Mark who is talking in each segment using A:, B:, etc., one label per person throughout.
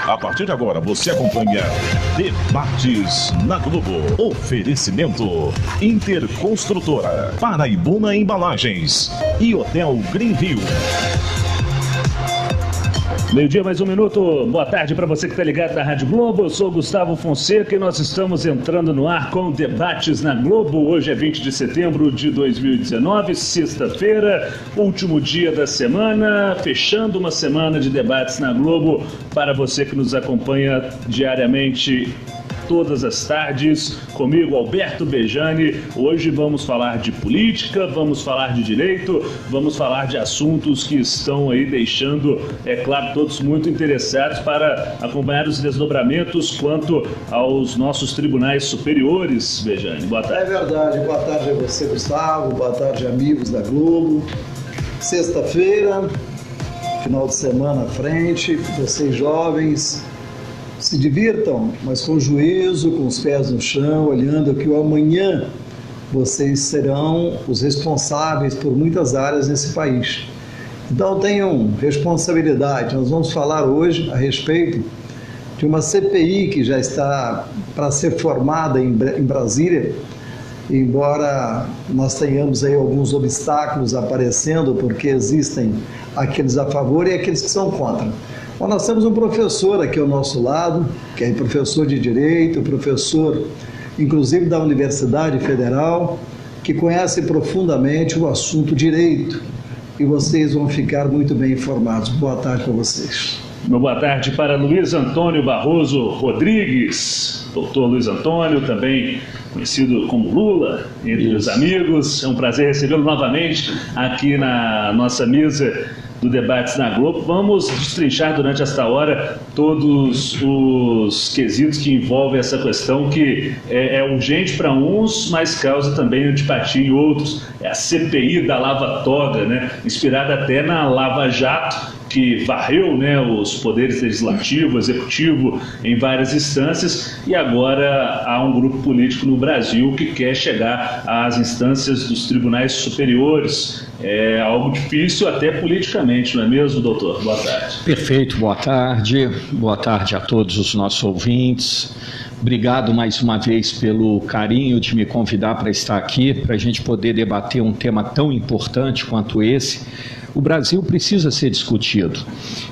A: A partir de agora você acompanha Debates na Globo. Oferecimento Interconstrutora, Paraibuna Embalagens e Hotel Greenview.
B: Meio-dia, mais um minuto. Boa tarde para você que está ligado na Rádio Globo. Eu sou Gustavo Fonseca e nós estamos entrando no ar com Debates na Globo. Hoje é 20 de setembro de 2019, sexta-feira, último dia da semana, fechando uma semana de debates na Globo para você que nos acompanha diariamente, todas as tardes, comigo, Alberto Bejani. Hoje vamos falar de política, vamos falar de direito, vamos falar de assuntos que estão aí deixando, é claro, todos muito interessados para acompanhar os desdobramentos quanto aos nossos tribunais superiores. Bejani, boa tarde.
C: É verdade, boa tarde a você, Gustavo, boa tarde, amigos da Globo. Sexta-feira, final de semana à frente, vocês jovens, se divirtam, mas com juízo, com os pés no chão, olhando que o amanhã vocês serão os responsáveis por muitas áreas nesse país. Então tenham responsabilidade. Nós vamos falar hoje a respeito de uma CPI que já está para ser formada em Brasília, embora nós tenhamos aí alguns obstáculos aparecendo, porque existem aqueles a favor e aqueles que são contra. Bom, nós temos um professor aqui ao nosso lado, que é professor de Direito, professor, inclusive, da Universidade Federal, que conhece profundamente o assunto Direito. E vocês vão ficar muito bem informados. Boa tarde para vocês.
B: Uma boa tarde para Luiz Antônio Barroso Rodrigues, doutor Luiz Antônio, também conhecido como Lula, entre os amigos. É um prazer recebê-lo novamente aqui na nossa mesa do Debates na Globo. Vamos destrinchar durante esta hora todos os quesitos que envolvem essa questão, que é urgente para uns, mas causa também antipatia em outros. É a CPI da Lava Toga, né? Inspirada até na Lava Jato, que varreu, né, os poderes legislativo, executivo em várias instâncias, e agora há um grupo político no Brasil que quer chegar às instâncias dos tribunais superiores. É algo difícil até politicamente, não é mesmo, doutor? Boa tarde.
D: Perfeito, boa tarde a todos os nossos ouvintes. Obrigado mais uma vez pelo carinho de me convidar para estar aqui, para a gente poder debater um tema tão importante quanto esse. O Brasil precisa ser discutido.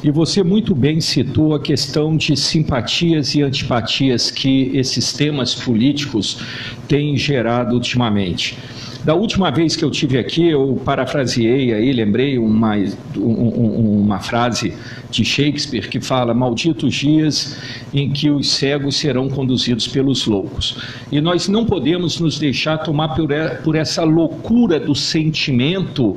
D: E você muito bem citou a questão de simpatias e antipatias que esses temas políticos têm gerado ultimamente. Da última vez que eu tive aqui, eu parafraseei aí, lembrei uma frase de Shakespeare que fala: malditos dias em que os cegos serão conduzidos pelos loucos. E nós não podemos nos deixar tomar por essa loucura do sentimento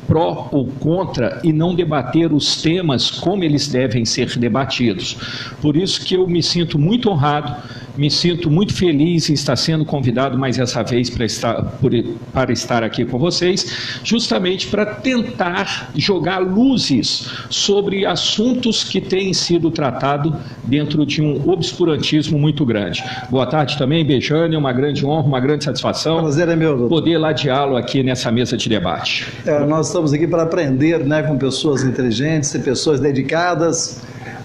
D: pró ou contra e não debater os temas como eles devem ser debatidos. Por isso que eu me sinto muito honrado, me sinto muito feliz em estar sendo convidado mais essa vez para estar aqui com vocês, justamente para tentar jogar luzes sobre assuntos que têm sido tratados dentro de um obscurantismo muito grande. Boa tarde também, Bejani, uma grande honra, uma grande satisfação.
C: Prazer é meu, doutor.
D: Poder ladeá-lo aqui nessa mesa de debate.
C: Nós estamos aqui para aprender, né, com pessoas inteligentes e pessoas dedicadas.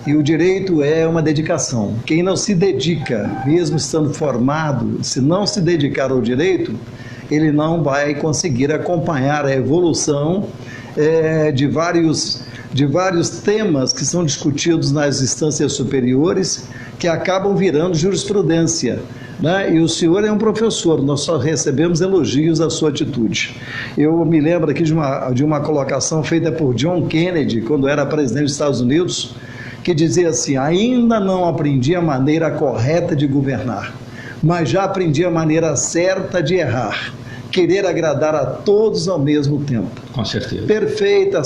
C: E o direito é uma dedicação. Quem não se dedica, mesmo estando formado, se não se dedicar ao direito, ele não vai conseguir acompanhar a evolução de vários temas que são discutidos nas instâncias superiores, que acabam virando jurisprudência, né? E o senhor é um professor, nós só recebemos elogios à sua atitude. Eu me lembro aqui de uma colocação feita por John Kennedy, quando era presidente dos Estados Unidos, que dizia assim: ainda não aprendi a maneira correta de governar, mas já aprendi a maneira certa de errar, querer agradar a todos ao mesmo tempo.
D: Com certeza.
C: Perfeita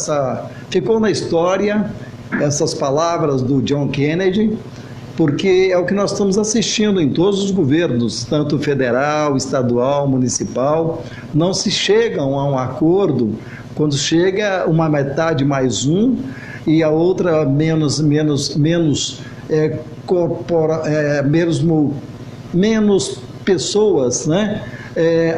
C: ficou na história essas palavras do John Kennedy, porque é o que nós estamos assistindo em todos os governos, tanto federal, estadual, municipal. Não se chegam a um acordo quando chega uma metade mais um e a outra menos pessoas, né,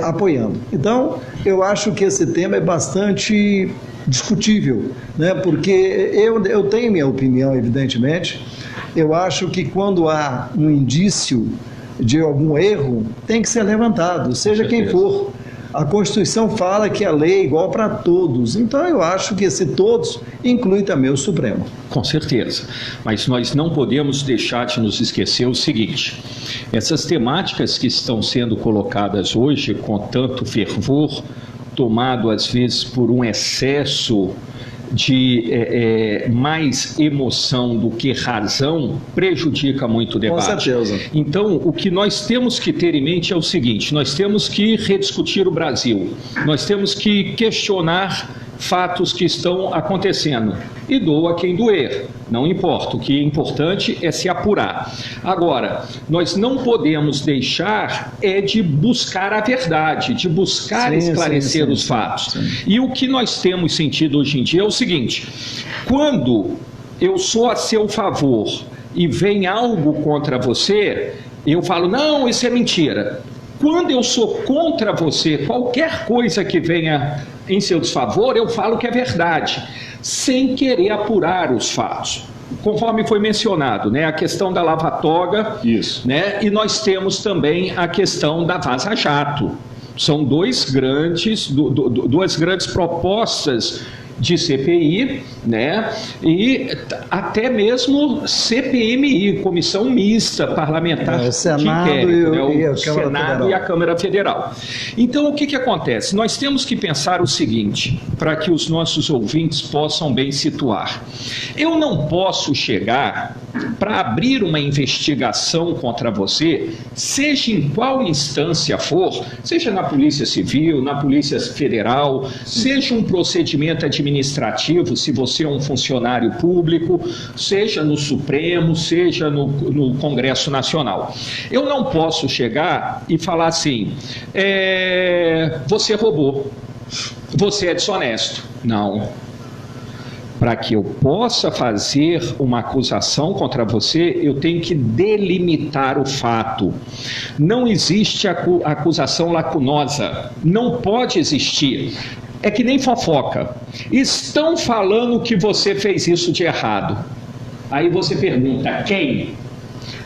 C: apoiando. Então, eu acho que esse tema é bastante discutível, né, porque eu tenho minha opinião, evidentemente, eu acho que quando há um indício de algum erro, tem que ser levantado, seja quem for. A Constituição fala que a lei é igual para todos, então eu acho que esse todos inclui também o Supremo.
D: Com certeza, mas nós não podemos deixar de nos esquecer o seguinte: essas temáticas que estão sendo colocadas hoje com tanto fervor, tomado às vezes por um excesso de mais emoção do que razão, prejudica muito o debate.
C: Com certeza.
D: Então, o que nós temos que ter em mente é o seguinte: nós temos que rediscutir o Brasil, nós temos que questionar fatos que estão acontecendo, e doa quem doer, não importa, o que é importante é se apurar. Agora, nós não podemos deixar de buscar a verdade, de buscar esclarecer os fatos. E o que nós temos sentido hoje em dia é o seguinte: quando eu sou a seu favor e vem algo contra você, eu falo, não, isso é mentira. Quando eu sou contra você, qualquer coisa que venha em seu desfavor, eu falo que é verdade, sem querer apurar os fatos. Conforme foi mencionado, né, a questão da lava-toga, né, e nós temos também a questão da Vaza Jato. São duas grandes propostas de CPI, né, e até mesmo CPMI, Comissão Mista Parlamentar
C: o Senado
D: de Inquérito,
C: e
D: o Senado e a Câmara Federal. Então, o que acontece? Nós temos que pensar o seguinte, para que os nossos ouvintes possam bem situar. Eu não posso chegar para abrir uma investigação contra você, seja em qual instância for, seja na Polícia Civil, na Polícia Federal, seja um procedimento administrativo, se você é um funcionário público, seja no Supremo, seja no Congresso Nacional. Eu não posso chegar e falar assim, você roubou, você é desonesto. Não. Para que eu possa fazer uma acusação contra você, eu tenho que delimitar o fato. Não existe acusação lacunosa, não pode existir. É que nem fofoca. Estão falando que você fez isso de errado. Aí você pergunta, quem?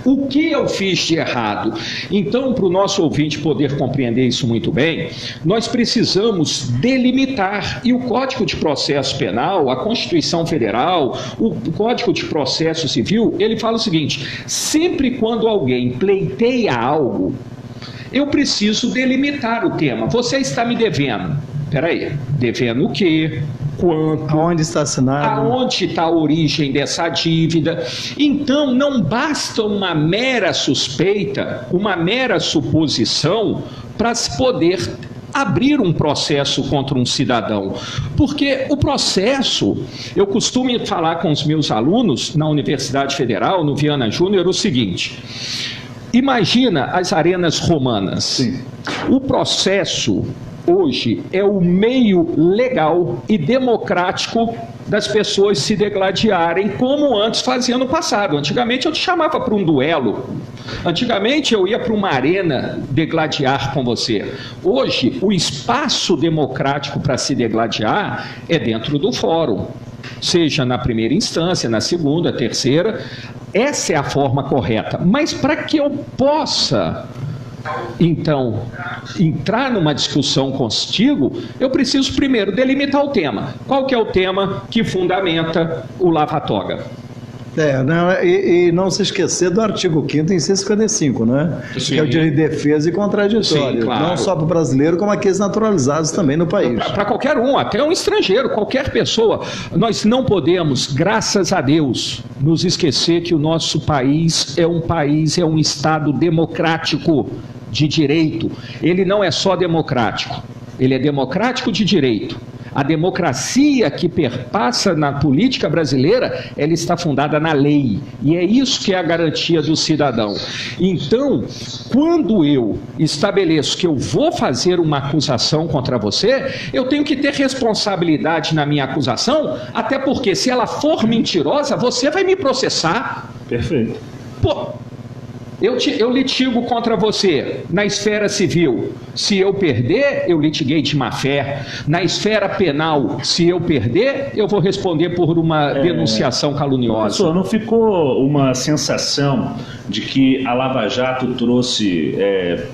D: O que eu fiz de errado? Então, para o nosso ouvinte poder compreender isso muito bem, nós precisamos delimitar. E o Código de Processo Penal, a Constituição Federal, o Código de Processo Civil, ele fala o seguinte: sempre quando alguém pleiteia algo, eu preciso delimitar o tema. Você está me devendo. Peraí, devendo o quê? Quanto?
C: Aonde está assinado?
D: Aonde está a origem dessa dívida? Então, não basta uma mera suspeita, uma mera suposição para se poder abrir um processo contra um cidadão. Porque o processo, eu costumo falar com os meus alunos na Universidade Federal, no Viana Júnior, o seguinte: imagina as arenas romanas.
B: Sim.
D: O processo hoje é o meio legal e democrático das pessoas se degladiarem, como antes fazia no passado. Antigamente eu te chamava para um duelo, antigamente eu ia para uma arena degladiar com você. Hoje o espaço democrático para se degladiar é dentro do fórum, seja na primeira instância, na segunda, terceira. Essa é a forma correta. Mas para que eu possa, então, entrar numa discussão contigo, eu preciso primeiro delimitar o tema. Qual que é o tema que fundamenta o lava-toga?
C: E não se esquecer do artigo 5º em 155, né?
D: Sim.
C: Que é o direito de defesa e contraditório.
D: Sim, claro.
C: Não só para o brasileiro, como aqueles naturalizados também no país.
D: Para qualquer um, até um estrangeiro, qualquer pessoa. Nós não podemos, graças a Deus, nos esquecer que o nosso país é um Estado democrático de direito. Ele não é só democrático, ele é democrático de direito. A democracia que perpassa na política brasileira, ela está fundada na lei. E é isso que é a garantia do cidadão. Então, quando eu estabeleço que eu vou fazer uma acusação contra você, eu tenho que ter responsabilidade na minha acusação, até porque se ela for mentirosa, você vai me processar.
B: Perfeito.
D: Pô, Eu litigo contra você na esfera civil. Se eu perder, eu litiguei de má fé. Na esfera penal, se eu perder, eu vou responder por uma denunciação caluniosa.
B: Professor, não ficou uma sensação de que a Lava Jato trouxe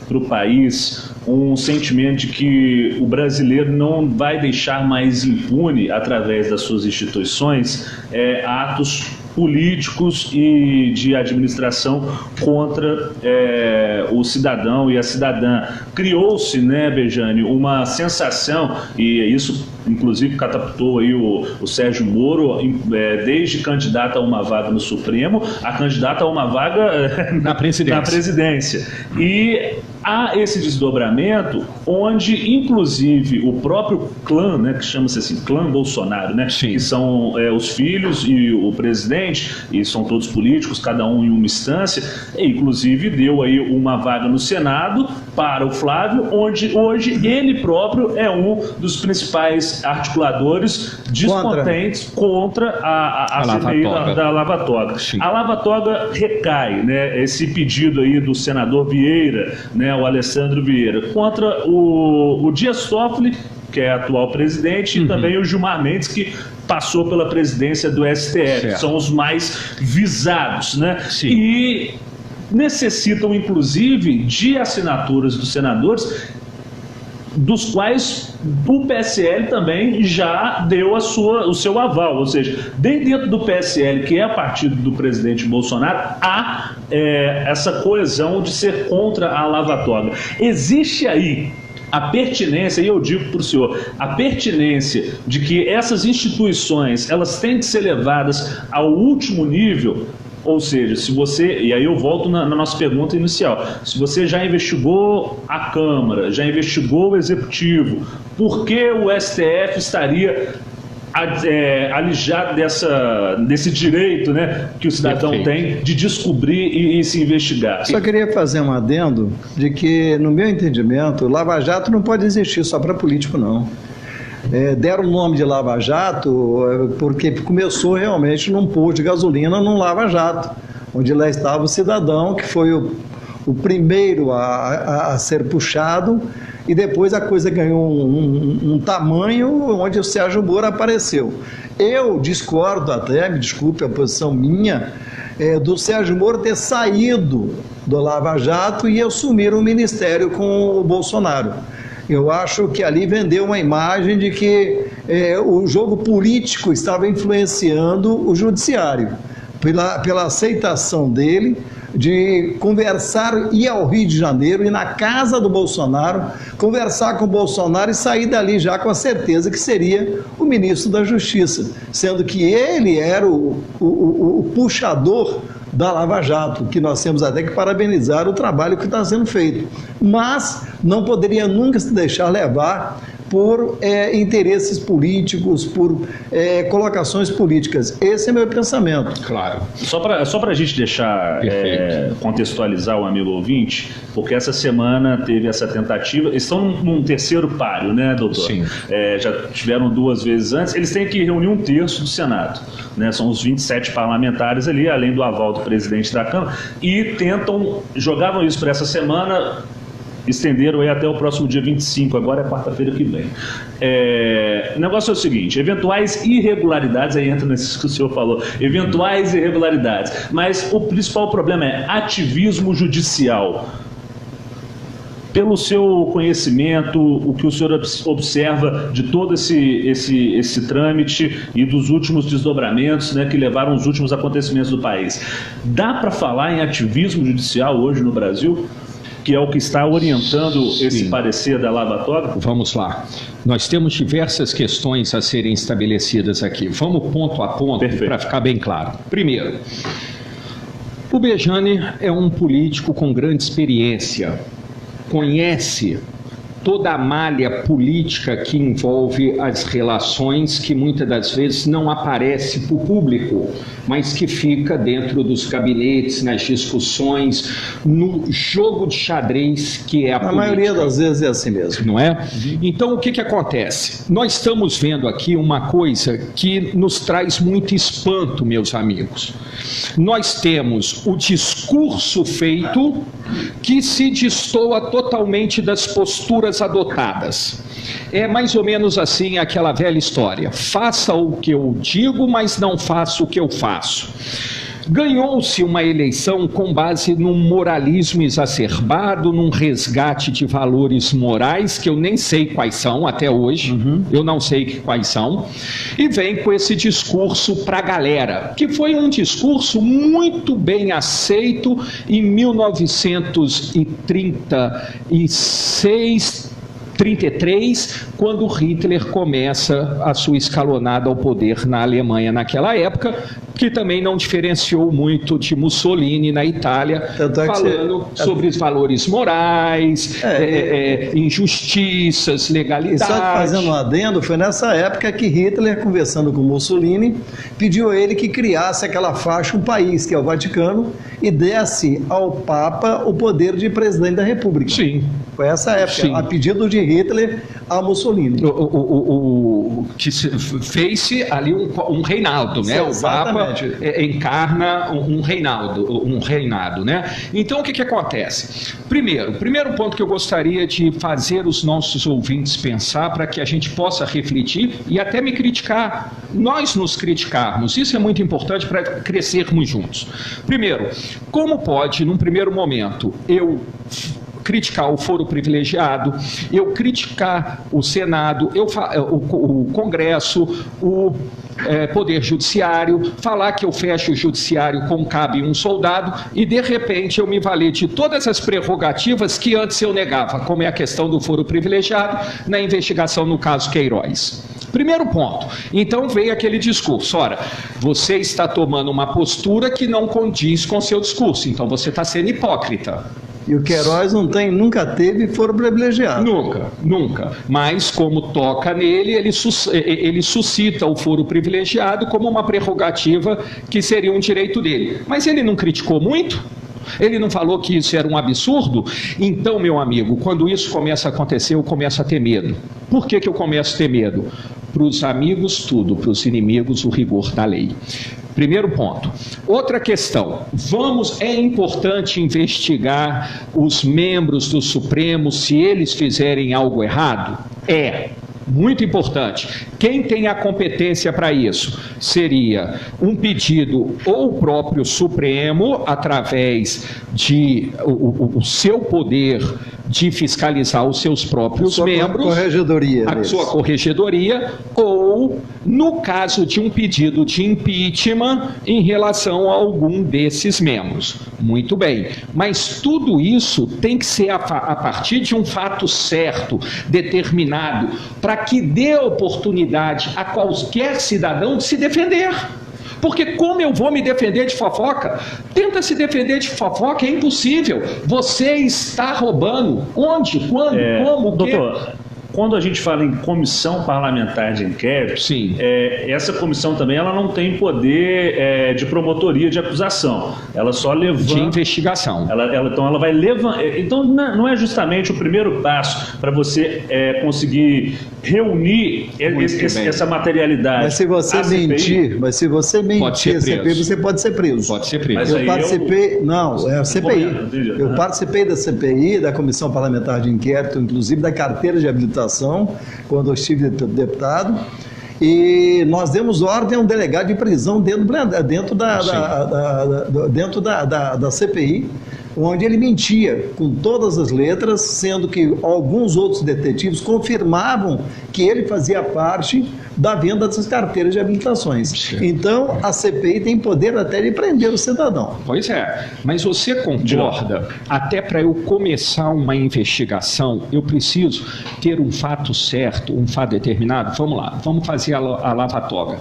B: para o país um sentimento de que o brasileiro não vai deixar mais impune, através das suas instituições, atos políticos e de administração contra o cidadão e a cidadã? Criou-se, né, Bejane, uma sensação, e isso inclusive catapultou aí o Sérgio Moro, desde candidato a uma vaga no Supremo a candidato a uma vaga
D: na presidência.
B: E há esse desdobramento onde, inclusive, o próprio clã, né, que chama-se assim, clã Bolsonaro, né, que são os filhos e o presidente, e são todos políticos, cada um em uma instância, e, inclusive deu aí uma vaga no Senado para o Flávio, onde hoje ele próprio é um dos principais articuladores descontentes contra a CPI da Lava Toga. A Lava Toga recai, né, esse pedido aí do senador Vieira, né, o Alessandro Vieira, contra o Dias Toffoli, que é atual presidente, e também o Gilmar Mendes, que passou pela presidência do STF. São os mais visados, né? E necessitam, inclusive, de assinaturas dos senadores, dos quais o PSL também já deu o seu aval. Ou seja, dentro do PSL, que é partido do presidente Bolsonaro, há essa coesão de ser contra a Lava Toga. Existe aí a pertinência, e eu digo para o senhor, a pertinência de que essas instituições, elas têm que ser levadas ao último nível. Ou seja, se você, e aí eu volto na nossa pergunta inicial, se você já investigou a Câmara, já investigou o Executivo, por que o STF estaria alijado desse direito, né, que o cidadão tem de descobrir e se investigar?
C: Só queria fazer um adendo de que, no meu entendimento, Lava Jato não pode existir só para político, não. Deram o nome de Lava Jato porque começou realmente num posto de gasolina num Lava Jato, onde lá estava o cidadão, que foi o primeiro a ser puxado, e depois a coisa ganhou um tamanho onde o Sérgio Moro apareceu. Eu discordo até, me desculpe a posição minha, do Sérgio Moro ter saído do Lava Jato e assumir o ministério com o Bolsonaro. Eu acho que ali vendeu uma imagem de que o jogo político estava influenciando o judiciário, pela aceitação dele de conversar, ir ao Rio de Janeiro, ir na casa do Bolsonaro, conversar com o Bolsonaro e sair dali já com a certeza que seria o ministro da Justiça, sendo que ele era o puxador da Lava Jato, que nós temos até que parabenizar o trabalho que está sendo feito, mas não poderia nunca se deixar levar por interesses políticos, por colocações políticas. Esse é meu pensamento.
D: Claro.
B: Só para a gente deixar contextualizar o amigo ouvinte, porque essa semana teve essa tentativa, eles estão num terceiro páreo, né, doutor?
D: Sim.
B: Já tiveram 2 vezes antes, eles têm que reunir 1/3 do Senado, né? São os 27 parlamentares ali, além do aval do presidente da Câmara, e jogavam isso para essa semana, estenderam aí até o próximo dia 25, agora é quarta-feira que vem. O negócio é o seguinte: eventuais irregularidades, aí entra nisso que o senhor falou, eventuais irregularidades, mas o principal problema é ativismo judicial. Pelo seu conhecimento, o que o senhor observa de todo esse trâmite e dos últimos desdobramentos, né, que levaram os últimos acontecimentos do país, dá para falar em ativismo judicial hoje no Brasil? Que é o que está orientando esse parecer da Lava Toga?
D: Vamos lá. Nós temos diversas questões a serem estabelecidas aqui. Vamos ponto a ponto para ficar bem claro. Primeiro, o Bejane é um político com grande experiência, conhece toda a malha política que envolve as relações, que muitas das vezes não aparece para o público, mas que fica dentro dos gabinetes, nas discussões, no jogo de xadrez que é a política.
C: A maioria das vezes é assim mesmo.
D: Não é? Então, o que acontece? Nós estamos vendo aqui uma coisa que nos traz muito espanto, meus amigos. Nós temos o discurso feito que se destoa totalmente das posturas adotadas. É mais ou menos assim aquela velha história: faça o que eu digo, mas não faça o que eu faço. Ganhou-se uma eleição com base num moralismo exacerbado, num resgate de valores morais, que eu nem sei quais são até hoje, eu não sei quais são, e vem com esse discurso para a galera, que foi um discurso muito bem aceito em 1936, 33, quando Hitler começa a sua escalonada ao poder na Alemanha naquela época, que também não diferenciou muito de Mussolini na Itália, falando sobre os valores morais, injustiças, legalidade.
C: E só que fazendo um adendo, foi nessa época que Hitler, conversando com Mussolini, pediu a ele que criasse aquela faixa, um país, que é o Vaticano, e desse ao Papa o poder de presidente da República.
D: Sim.
C: Foi essa época, a pedido de Hitler a Mussolini.
D: Que fez-se ali um reinado, né? O Papa encarna um reinado, né? Então, o que acontece? Primeiro ponto que eu gostaria de fazer os nossos ouvintes pensar, para que a gente possa refletir e até me criticar, nós nos criticarmos, isso é muito importante para crescermos juntos. Primeiro, como pode, num primeiro momento, eu criticar o foro privilegiado, eu criticar o Senado, o Congresso, o Poder Judiciário, falar que eu fecho o Judiciário como cabe um soldado e, de repente, eu me valer de todas as prerrogativas que antes eu negava, como é a questão do foro privilegiado na investigação no caso Queiroz. Primeiro ponto. Então veio aquele discurso: ora, você está tomando uma postura que não condiz com o seu discurso, então você está sendo hipócrita.
C: E o Queiroz nunca teve foro privilegiado.
D: Nunca. Mas, como toca nele, ele suscita o foro privilegiado como uma prerrogativa que seria um direito dele. Mas ele não criticou muito? Ele não falou que isso era um absurdo? Então, meu amigo, quando isso começa a acontecer, eu começo a ter medo. Por que eu começo a ter medo? Para os amigos, tudo; para os inimigos, o rigor da lei. Primeiro ponto. Outra questão: é importante investigar os membros do Supremo se eles fizerem algo errado? Muito importante. Quem tem a competência para isso? Seria um pedido ou o próprio Supremo, através de o seu poder de fiscalizar os seus próprios membros, a sua corregedoria, ou, no caso de um pedido de impeachment em relação a algum desses membros. Muito bem, mas tudo isso tem que ser a partir de um fato certo, determinado, para que dê oportunidade a qualquer cidadão de se defender. Porque como eu vou me defender de fofoca? Tenta se defender de fofoca, é impossível. Você está roubando. Onde? Quando? Como?
B: Doutor, quando a gente fala em comissão parlamentar de inquérito,
D: sim,
B: essa comissão também ela não tem poder de promotoria de acusação. Ela só levanta...
D: De investigação.
B: Então ela vai levantar... Então não é justamente o primeiro passo para você conseguir reunir essa materialidade.
C: Mas se você mentir, a CPI, você pode ser preso.
D: Pode ser preso.
C: Mas eu participei... Não, é a CPI. Eu participei da CPI, da Comissão Parlamentar de Inquérito, inclusive da carteira de habilitação, quando eu estive deputado, e nós demos ordem a um delegado de prisão dentro da CPI, onde ele mentia com todas as letras, sendo que alguns outros detetives confirmavam que ele fazia parte da venda dessas carteiras de habilitações. Sim. Então, a CPI tem poder até de prender o cidadão.
D: Pois é, mas você concorda, até para eu começar uma investigação, eu preciso ter um fato certo, um fato determinado? Vamos lá, vamos fazer a lava-toga.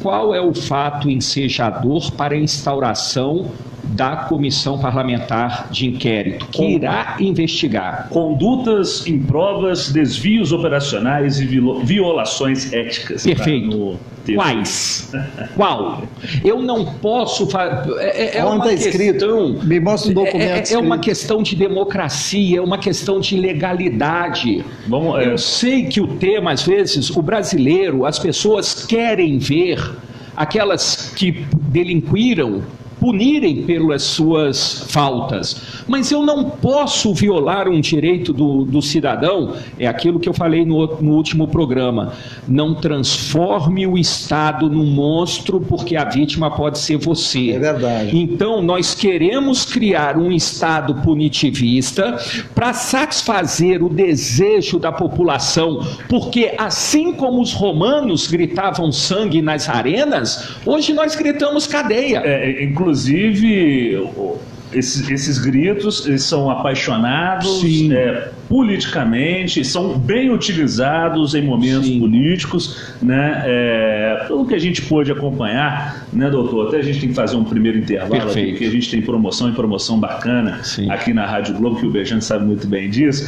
D: Qual é o fato ensejador para a instauração da Comissão Parlamentar de Inquérito, que irá investigar
B: condutas impróprias, desvios operacionais e violações éticas.
D: Perfeito. Quais? Qual? Eu não posso fazer.
C: Onde está escrito? Me mostra um documento.
D: É uma questão de democracia, é uma questão de legalidade. Eu sei que o tema, às vezes, o brasileiro, as pessoas querem ver aquelas que delinquiram punirem pelas suas faltas. Mas eu não posso violar um direito do cidadão, é aquilo que eu falei no último programa, não transforme o Estado num monstro, porque a vítima pode ser você.
C: É verdade.
D: Então, nós queremos criar um Estado punitivista para satisfazer o desejo da população, porque assim como os romanos gritavam sangue nas arenas, hoje nós gritamos cadeia.
B: Inclusive, esses gritos, eles são apaixonados politicamente, são bem utilizados em momentos políticos, né? Pelo que a gente pôde acompanhar, né, doutor? Até a gente tem que fazer um primeiro intervalo aqui, porque a gente tem promoção e promoção bacana aqui na Rádio Globo, que o Bejano sabe muito bem disso.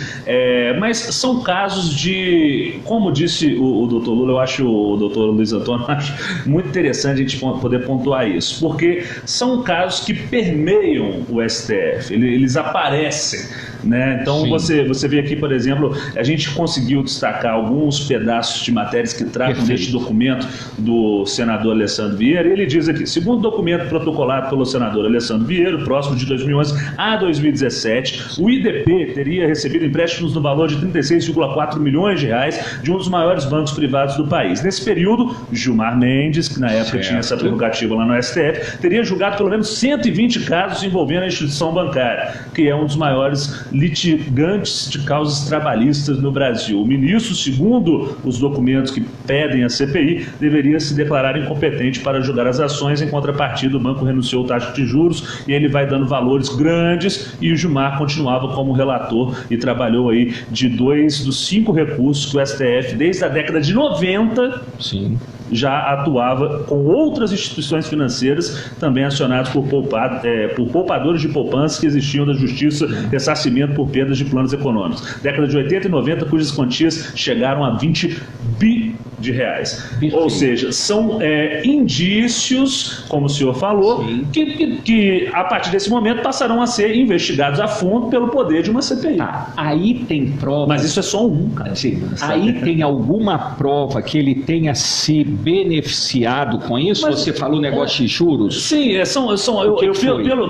B: Mas são casos de, como disse o doutor Lula, eu acho, o doutor Luiz Antônio, acho muito interessante a gente poder pontuar isso, porque são casos que permeiam o STF, eles aparecem, né? Então você vê aqui, por exemplo, a gente conseguiu destacar alguns pedaços de matérias que tratam deste documento do senador Alessandro Vieira. Ele diz aqui: segundo documento protocolado pelo senador Alessandro Vieira, próximo de 2011 a 2017, o IDP teria recebido empréstimos no valor de 36,4 milhões de reais de um dos maiores bancos privados do país. Nesse período, Gilmar Mendes, que na época tinha essa prerrogativa lá no STF, teria julgado pelo menos 120 casos envolvendo a instituição bancária, que é um dos maiores litigantes de causas trabalhistas no Brasil. O ministro, segundo os documentos que pedem a CPI, deveria se declarar incompetente para julgar as ações. Em contrapartida, o banco renunciou à taxa de juros e ele vai dando valores grandes, e o Gilmar continuava como relator e trabalhou aí de 2 dos 5 recursos que o STF, desde a década de 90, já atuava com outras instituições financeiras, também acionadas por poupadores de poupança que existiam da Justiça, ressarcimento por perdas de planos econômicos. Década de 80 e 90, cujas quantias chegaram a 20 bi de reais. Ou seja, são indícios, como o senhor falou, que a partir desse momento passarão a ser investigados a fundo pelo poder de uma CPI.
D: Aí tem prova.
B: Mas isso é só um, cara.
D: Aí tem alguma prova que ele tenha se beneficiado com isso? Mas você falou negócio de juros?
B: Sim,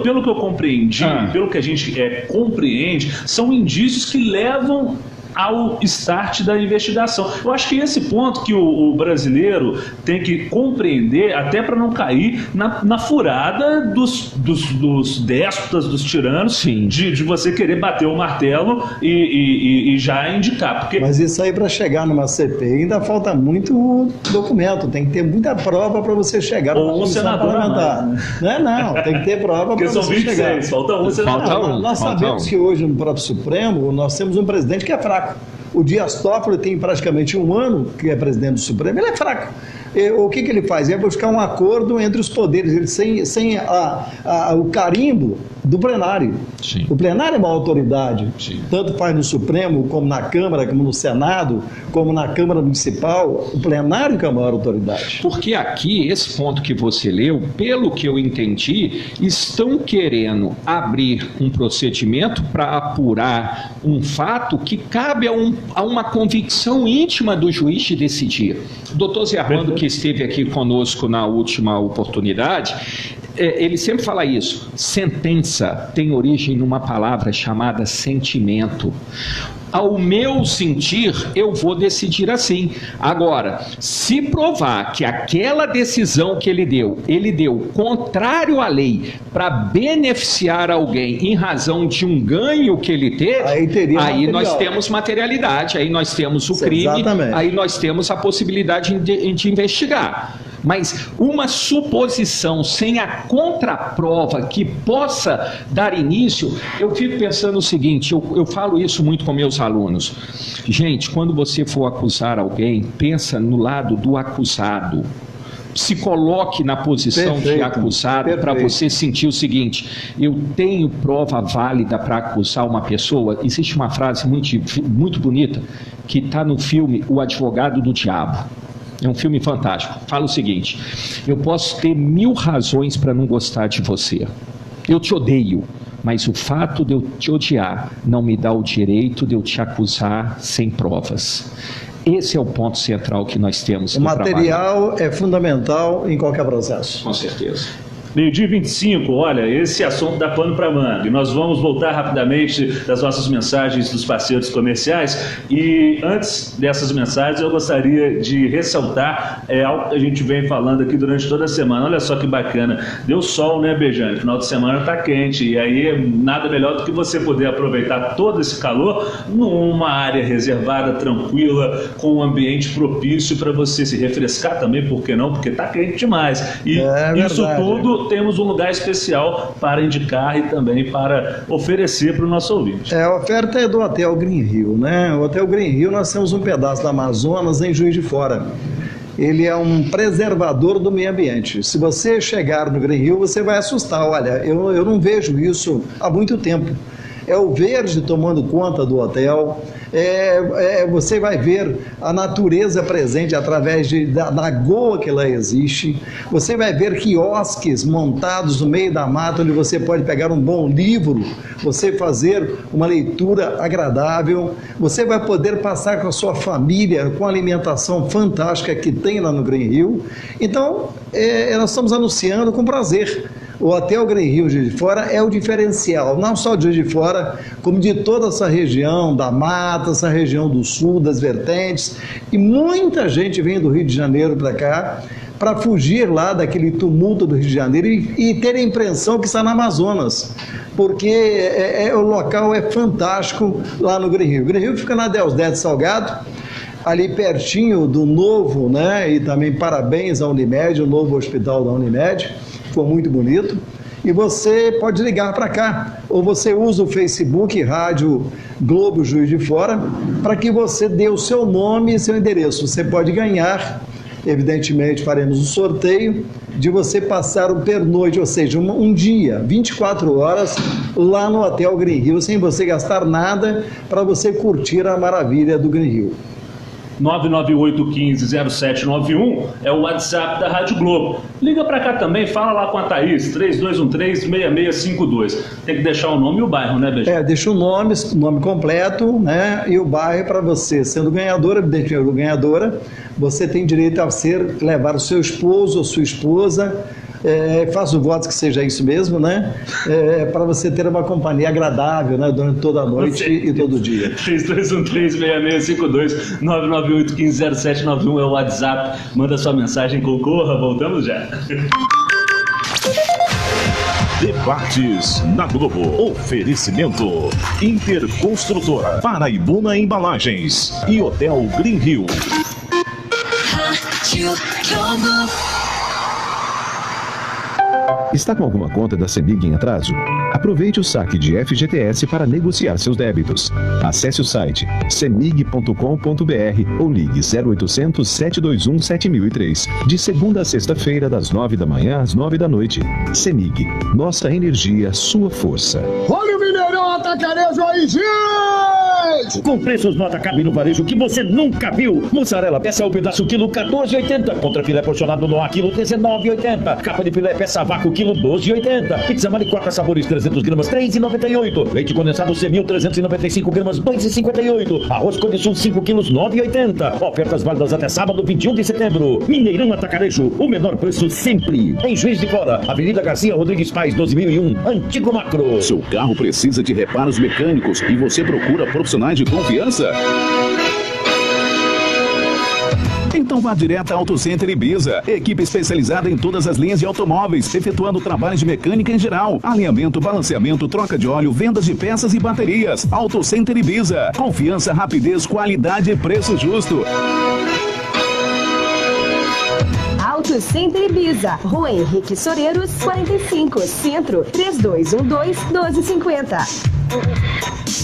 B: pelo que eu compreendi, pelo que a gente compreende, são indícios que levam ao start da investigação. Eu acho que esse ponto que o brasileiro tem que compreender, até para não cair na furada dos déspotas, dos tiranos, de você querer bater o martelo e já indicar. Porque...
C: Mas isso aí, para chegar numa CPI, ainda falta muito documento, tem que ter muita prova para você chegar
B: numa comissão parlamentar.
C: Não, tem que ter prova para você chegar.
B: Porque são 26, falta um senador.
C: Nós sabemos que hoje no próprio Supremo nós temos um presidente que é fraco. O Dias Toffoli tem praticamente 1 ano que é presidente do Supremo, ele é fraco. O que ele faz? É buscar um acordo entre os poderes, ele sem o carimbo do plenário. O plenário é uma autoridade, tanto faz no Supremo, como na Câmara, como no Senado, como na Câmara Municipal, o plenário que é a maior autoridade.
D: Porque aqui, esse ponto que você leu, pelo que eu entendi, estão querendo abrir um procedimento para apurar um fato que cabe a uma convicção íntima do juiz de decidir. O doutor Zé Armando, que esteve aqui conosco na última oportunidade, ele sempre fala isso: sentença tem origem numa palavra chamada sentimento. Ao meu sentir, eu vou decidir assim. Agora, se provar que aquela decisão que ele deu contrário à lei para beneficiar alguém em razão de um ganho que ele teve, aí nós temos materialidade, aí nós temos o crime, aí nós temos a possibilidade de investigar. Mas uma suposição sem a contraprova que possa dar início, eu fico pensando o seguinte, eu falo isso muito com meus alunos. Gente, quando você for acusar alguém, pensa no lado do acusado. se coloque na posição de acusado para você sentir o seguinte: eu tenho prova válida para acusar uma pessoa. Existe uma frase muito bonita que está no filme O Advogado do Diabo. É um filme fantástico. Fala o seguinte: eu posso ter 1000 razões para não gostar de você. Eu te odeio, mas o fato de eu te odiar não me dá o direito de eu te acusar sem provas. Esse é o ponto central que nós temos.
C: O material é fundamental em qualquer processo.
D: Com certeza.
B: 12h25, olha, esse assunto dá pano para manga. E nós vamos voltar rapidamente das nossas mensagens dos parceiros comerciais. E antes dessas mensagens, eu gostaria de ressaltar algo que a gente vem falando aqui durante toda a semana. Olha só que bacana. Deu sol, né, Bejane? Final de semana tá quente. E aí, nada melhor do que você poder aproveitar todo esse calor numa área reservada, tranquila, com um ambiente propício para você se refrescar também, por que não? Porque tá quente demais. E isso tudo temos um lugar especial para indicar e também para oferecer para o nosso ouvinte.
C: A oferta é do Hotel Green Hill, né? O Hotel Green Hill, nós temos um pedaço da Amazonas em Juiz de Fora. Ele é um preservador do meio ambiente. Se você chegar no Green Hill, você vai assustar. Olha, eu não vejo isso há muito tempo. É o verde tomando conta do hotel. Você vai ver a natureza presente através da lagoa que lá existe. Você vai ver quiosques montados no meio da mata, onde você pode pegar um bom livro, você fazer uma leitura agradável. Você vai poder passar com a sua família, com a alimentação fantástica que tem lá no Green Hill. Então, nós estamos anunciando com prazer. O Hotel Green Hill de Juiz de Fora é o diferencial, não só de Juiz de Fora, como de toda essa região da mata, essa região do sul, das vertentes. E muita gente vem do Rio de Janeiro para cá para fugir lá daquele tumulto do Rio de Janeiro e ter a impressão que está na Amazonas, porque o local é fantástico lá no Green Hill. O Green Hill fica na Deusdedit Salgado, ali pertinho do novo, né? E também parabéns à Unimed, o novo hospital da Unimed. Ficou muito bonito, e você pode ligar para cá, ou você usa o Facebook Rádio Globo Juiz de Fora, para que você dê o seu nome e seu endereço. Você pode ganhar, evidentemente faremos um sorteio, de você passar um pernoite, ou seja, um dia, 24 horas, lá no Hotel Green Hill, sem você gastar nada, para você curtir a maravilha do Green Hill.
B: 998-15-0791 é o WhatsApp da Rádio Globo. Liga para cá também, fala lá com a Thaís, 3213-6652. Tem que deixar o nome e o bairro, né, Beijo?
C: Deixa o nome completo, né, e o bairro para você. Sendo ganhadora, evidentemente ganhadora, você tem direito a levar o seu esposo ou sua esposa. Faço votos que seja isso mesmo, né? Para você ter uma companhia agradável, né? Durante toda a noite e todo dia.
B: 3213-6652, 998-15-0791 é o WhatsApp. Manda sua mensagem, concorra. Voltamos já.
A: Debates na Globo. Oferecimento Interconstrutora, Paraibuna Embalagens e Hotel Green Hill.
E: Está com alguma conta da CEMIG em atraso? Aproveite o saque de FGTS para negociar seus débitos. Acesse o site cemig.com.br ou ligue 0800 721 7003. De segunda a sexta-feira, das 9 da manhã às 9 da noite. CEMIG. Nossa energia, sua força.
F: Olha o Mineirão Atacarejo aí, gente! Com preços no atacado e no varejo que você nunca viu. Mussarela, peça o pedaço quilo 14,80. Contra filé porcionado no ar, quilo 19,80. Capa de filé, peça vácuo, quilo 12,80. Pizza Malicota sabores 300 gramas, 3,98. Leite condensado C1000, 395 gramas, 2,58. Arroz Cone-Sul, 5 quilos, 9,80. Ofertas válidas até sábado, 21 de setembro. Mineirão Atacarejo, o menor preço sempre. Em Juiz de Fora, Avenida Garcia Rodrigues Pais, 12.001, Antigo Macro.
E: Seu carro precisa de reparos mecânicos e você procura profissionais de confiança? Então vá direto à Auto Center Ibiza. Equipe especializada em todas as linhas de automóveis, efetuando trabalhos de mecânica em geral. Alinhamento, balanceamento, troca de óleo, vendas de peças e baterias. Auto Center Ibiza. Confiança, rapidez, qualidade e preço justo.
G: Auto Center Ibiza, Rua Henrique Soreiros, 45, Centro, 3212-1250.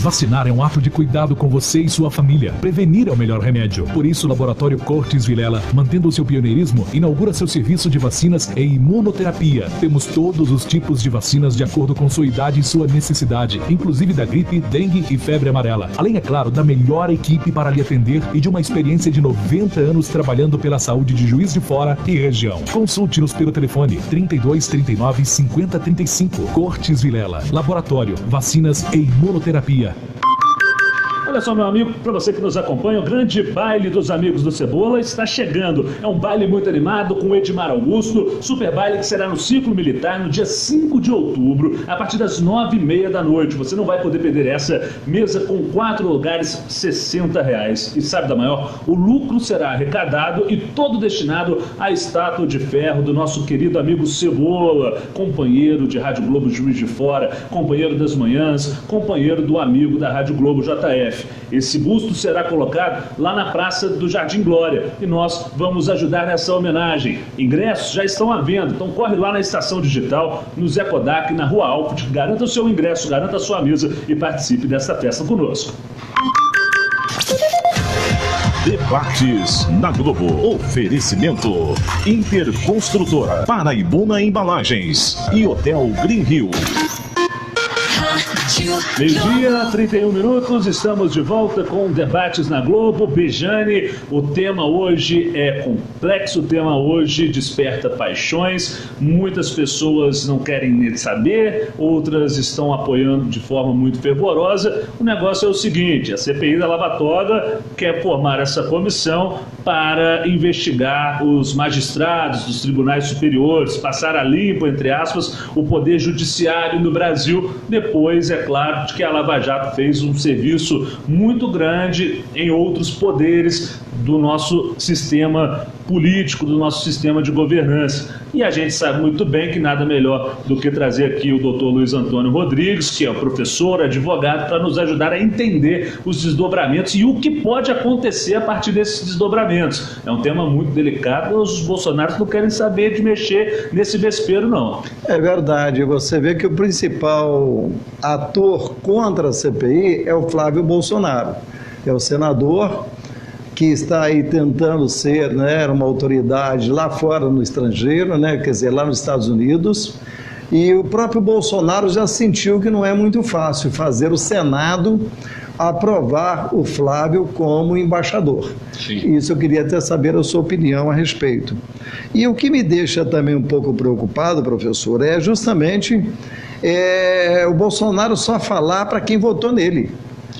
H: Vacinar é um ato de cuidado com você e sua família. Prevenir é o melhor remédio. Por isso, o Laboratório Cortes Vilela, mantendo o seu pioneirismo, inaugura seu serviço de vacinas e imunoterapia. Temos todos os tipos de vacinas de acordo com sua idade e sua necessidade, inclusive da gripe, dengue e febre amarela. Além, é claro, da melhor equipe para lhe atender e de uma experiência de 90 anos trabalhando pela saúde de Juiz de Fora e região. Consulte-nos pelo telefone 32 39 50 35. Cortes Vilela, Laboratório, Vacinas e Imunoterapia.
B: Olha só, meu amigo, para você que nos acompanha, o grande baile dos amigos do Cebola está chegando. É um baile muito animado com o Edmar Augusto, super baile que será no Ciclo Militar no dia 5 de outubro, a partir das 9h30 da noite. Você não vai poder perder essa mesa com 4 lugares, R$60. E sabe da maior? O lucro será arrecadado e todo destinado à estátua de ferro do nosso querido amigo Cebola, companheiro de Rádio Globo Juiz de Fora, companheiro das manhãs, companheiro do amigo da Rádio Globo JF. Esse busto será colocado lá na Praça do Jardim Glória e nós vamos ajudar nessa homenagem. Ingressos já estão à venda, então corre lá na Estação Digital, no Zé Kodak, na Rua Alport, garanta o seu ingresso, garanta a sua mesa e participe dessa festa conosco.
A: Debates na Globo. Oferecimento Interconstrutora, Paraibuna Embalagens e Hotel Green Hill.
B: Meio-dia, 31 minutos, estamos de volta com Debates na Globo. Bejane, o tema hoje é complexo, o tema hoje desperta paixões. Muitas pessoas não querem nem saber, outras estão apoiando de forma muito fervorosa. O negócio é o seguinte, a CPI da Lava Toga quer formar essa comissão para investigar os magistrados dos tribunais superiores, passar a limpo, entre aspas, o poder judiciário no Brasil. Depois, é claro, de que a Lava Jato fez um serviço muito grande em outros poderes do nosso sistema político, do nosso sistema de governança. E a gente sabe muito bem que nada melhor do que trazer aqui o Dr. Luiz Antônio Rodrigues, que é professor, advogado, para nos ajudar a entender os desdobramentos e o que pode acontecer a partir desses desdobramentos. É um tema muito delicado, os bolsonaros não querem saber de mexer nesse vespeiro, não.
C: É verdade, você vê que o principal ator contra a CPI é o Flávio Bolsonaro, é o senador que está aí tentando ser, né, uma autoridade lá fora no estrangeiro, né, quer dizer, lá nos Estados Unidos, e o próprio Bolsonaro já sentiu que não é muito fácil fazer o Senado aprovar o Flávio como embaixador. Sim. Isso eu queria até saber a sua opinião a respeito. E o que me deixa também um pouco preocupado, professor, é justamente o Bolsonaro só falar para quem votou nele.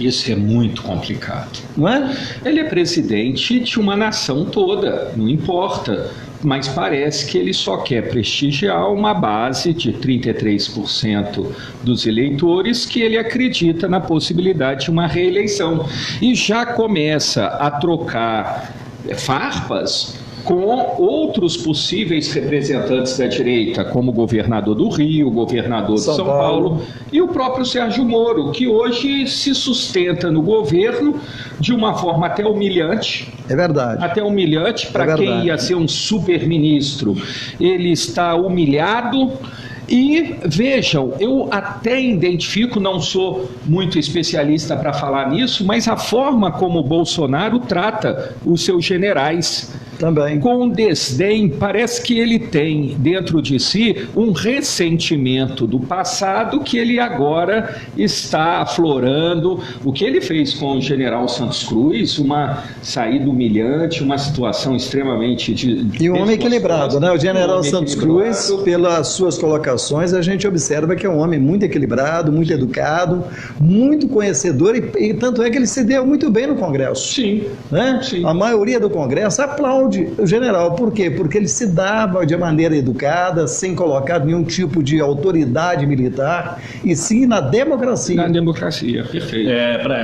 D: Isso é muito complicado.
C: Não é?
D: Ele é presidente de uma nação toda, não importa. Mas parece que ele só quer prestigiar uma base de 33% dos eleitores que ele acredita na possibilidade de uma reeleição. E já começa a trocar farpas com outros possíveis representantes da direita, como o governador do Rio, o governador de São Paulo e o próprio Sérgio Moro, que hoje se sustenta no governo de uma forma até humilhante.
C: É verdade.
D: Até humilhante para quem ia ser um super-ministro. Ele está humilhado. E vejam, eu até identifico, não sou muito especialista para falar nisso, mas a forma como o Bolsonaro trata os seus generais.
C: Também.
D: Com desdém, parece que ele tem dentro de si um ressentimento do passado que ele agora está aflorando. O que ele fez com o general Santos Cruz, uma saída humilhante, uma situação extremamente...
C: E um homem equilibrado, né? O general Santos Cruz, pelas suas colocações, a gente observa que é um homem muito equilibrado, muito educado, muito conhecedor e tanto é que ele se deu muito bem no Congresso.
D: Sim.
C: Né? Sim. A maioria do Congresso aplaude o general. Por quê? Porque ele se dava de maneira educada, sem colocar nenhum tipo de autoridade militar, e sim na democracia.
D: Na democracia, perfeito.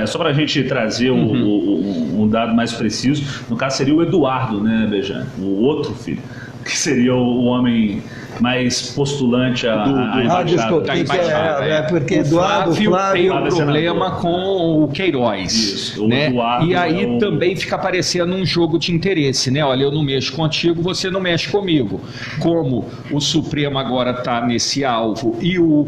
B: Só para a gente trazer um dado mais preciso, no caso seria o Eduardo, né, Bejane? O outro filho, que seria o homem mais postulante à embaixada.
C: Porque Eduardo Flávio
D: tem um problema com o Queiroz. Isso, né? E aí também fica parecendo um jogo de interesse, né? Olha, eu não mexo contigo, você não mexe comigo. Como o Supremo agora está nesse alvo e o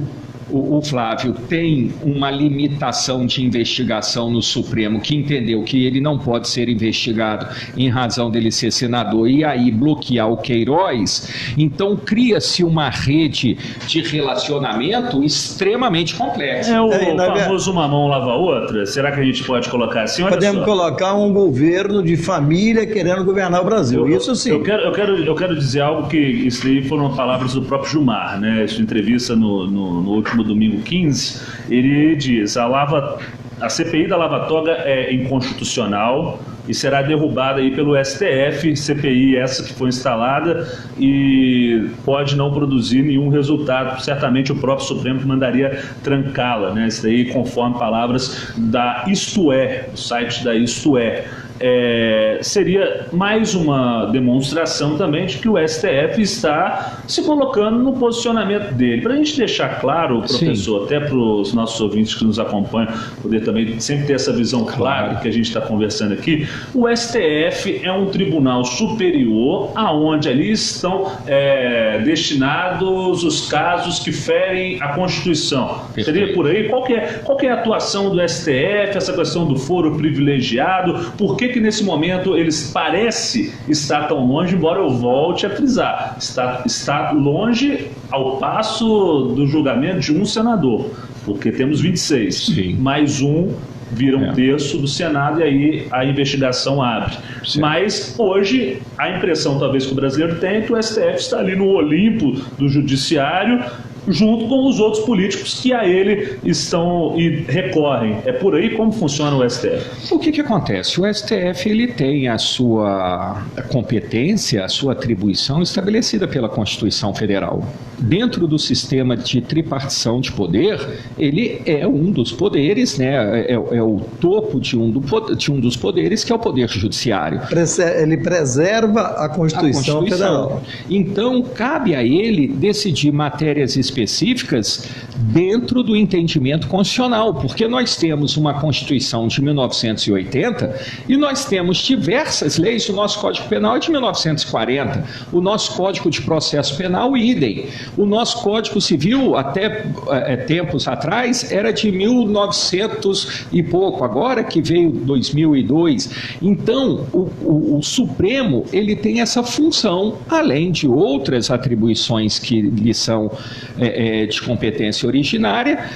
D: o Flávio tem uma limitação de investigação no Supremo, que entendeu que ele não pode ser investigado em razão dele ser senador e aí bloquear o Queiroz, então cria-se uma rede de relacionamento extremamente complexa.
B: É o famoso uma mão lava a outra? Será que a gente pode colocar assim? Olha
C: Podemos
B: só.
C: colocar um governo de família querendo governar o Brasil, isso sim.
B: Eu quero dizer algo que isso aí foram palavras do próprio Gilmar, né? Essa entrevista no último domingo 15, ele diz: a CPI da Lava Toga é inconstitucional e será derrubada aí pelo STF, CPI essa que foi instalada e pode não produzir nenhum resultado. Certamente o próprio Supremo mandaria trancá-la, né? Isso aí conforme palavras da Isto É, o site da Isto É. Seria mais uma demonstração também de que o STF está se colocando no posicionamento dele. Para a gente deixar claro, professor, Sim. até para os nossos ouvintes que nos acompanham, poder também sempre ter essa visão clara que a gente está conversando aqui, o STF é um tribunal superior aonde ali estão destinados os casos que ferem a Constituição. Perfeito. Seria por aí? Qual que é a atuação do STF, essa questão do foro privilegiado? Por que nesse momento eles parecem estar tão longe, embora eu volte a frisar, está longe ao passo do julgamento de um senador, porque temos 26, Sim. mais um vira um terço do Senado e aí a investigação abre. Sim. Mas hoje a impressão talvez que o brasileiro tem é que o STF está ali no Olimpo do judiciário, junto com os outros políticos que a ele estão e recorrem. É por aí como funciona o STF?
D: O que acontece? O STF ele tem a sua competência, a sua atribuição estabelecida pela Constituição Federal. Dentro do sistema de tripartição de poder, ele é um dos poderes, né? É o topo de um dos poderes, que é o Poder Judiciário.
C: Ele preserva a Constituição Federal.
D: Então, cabe a ele decidir matérias específicas dentro do entendimento constitucional, porque nós temos uma Constituição de 1980 e nós temos diversas leis. O nosso Código Penal é de 1940, o nosso Código de Processo Penal, idem. O nosso Código Civil, até tempos atrás, era de 1900 e pouco, agora que veio 2002. Então, o Supremo, ele tem essa função, além de outras atribuições que lhe são de competência originária,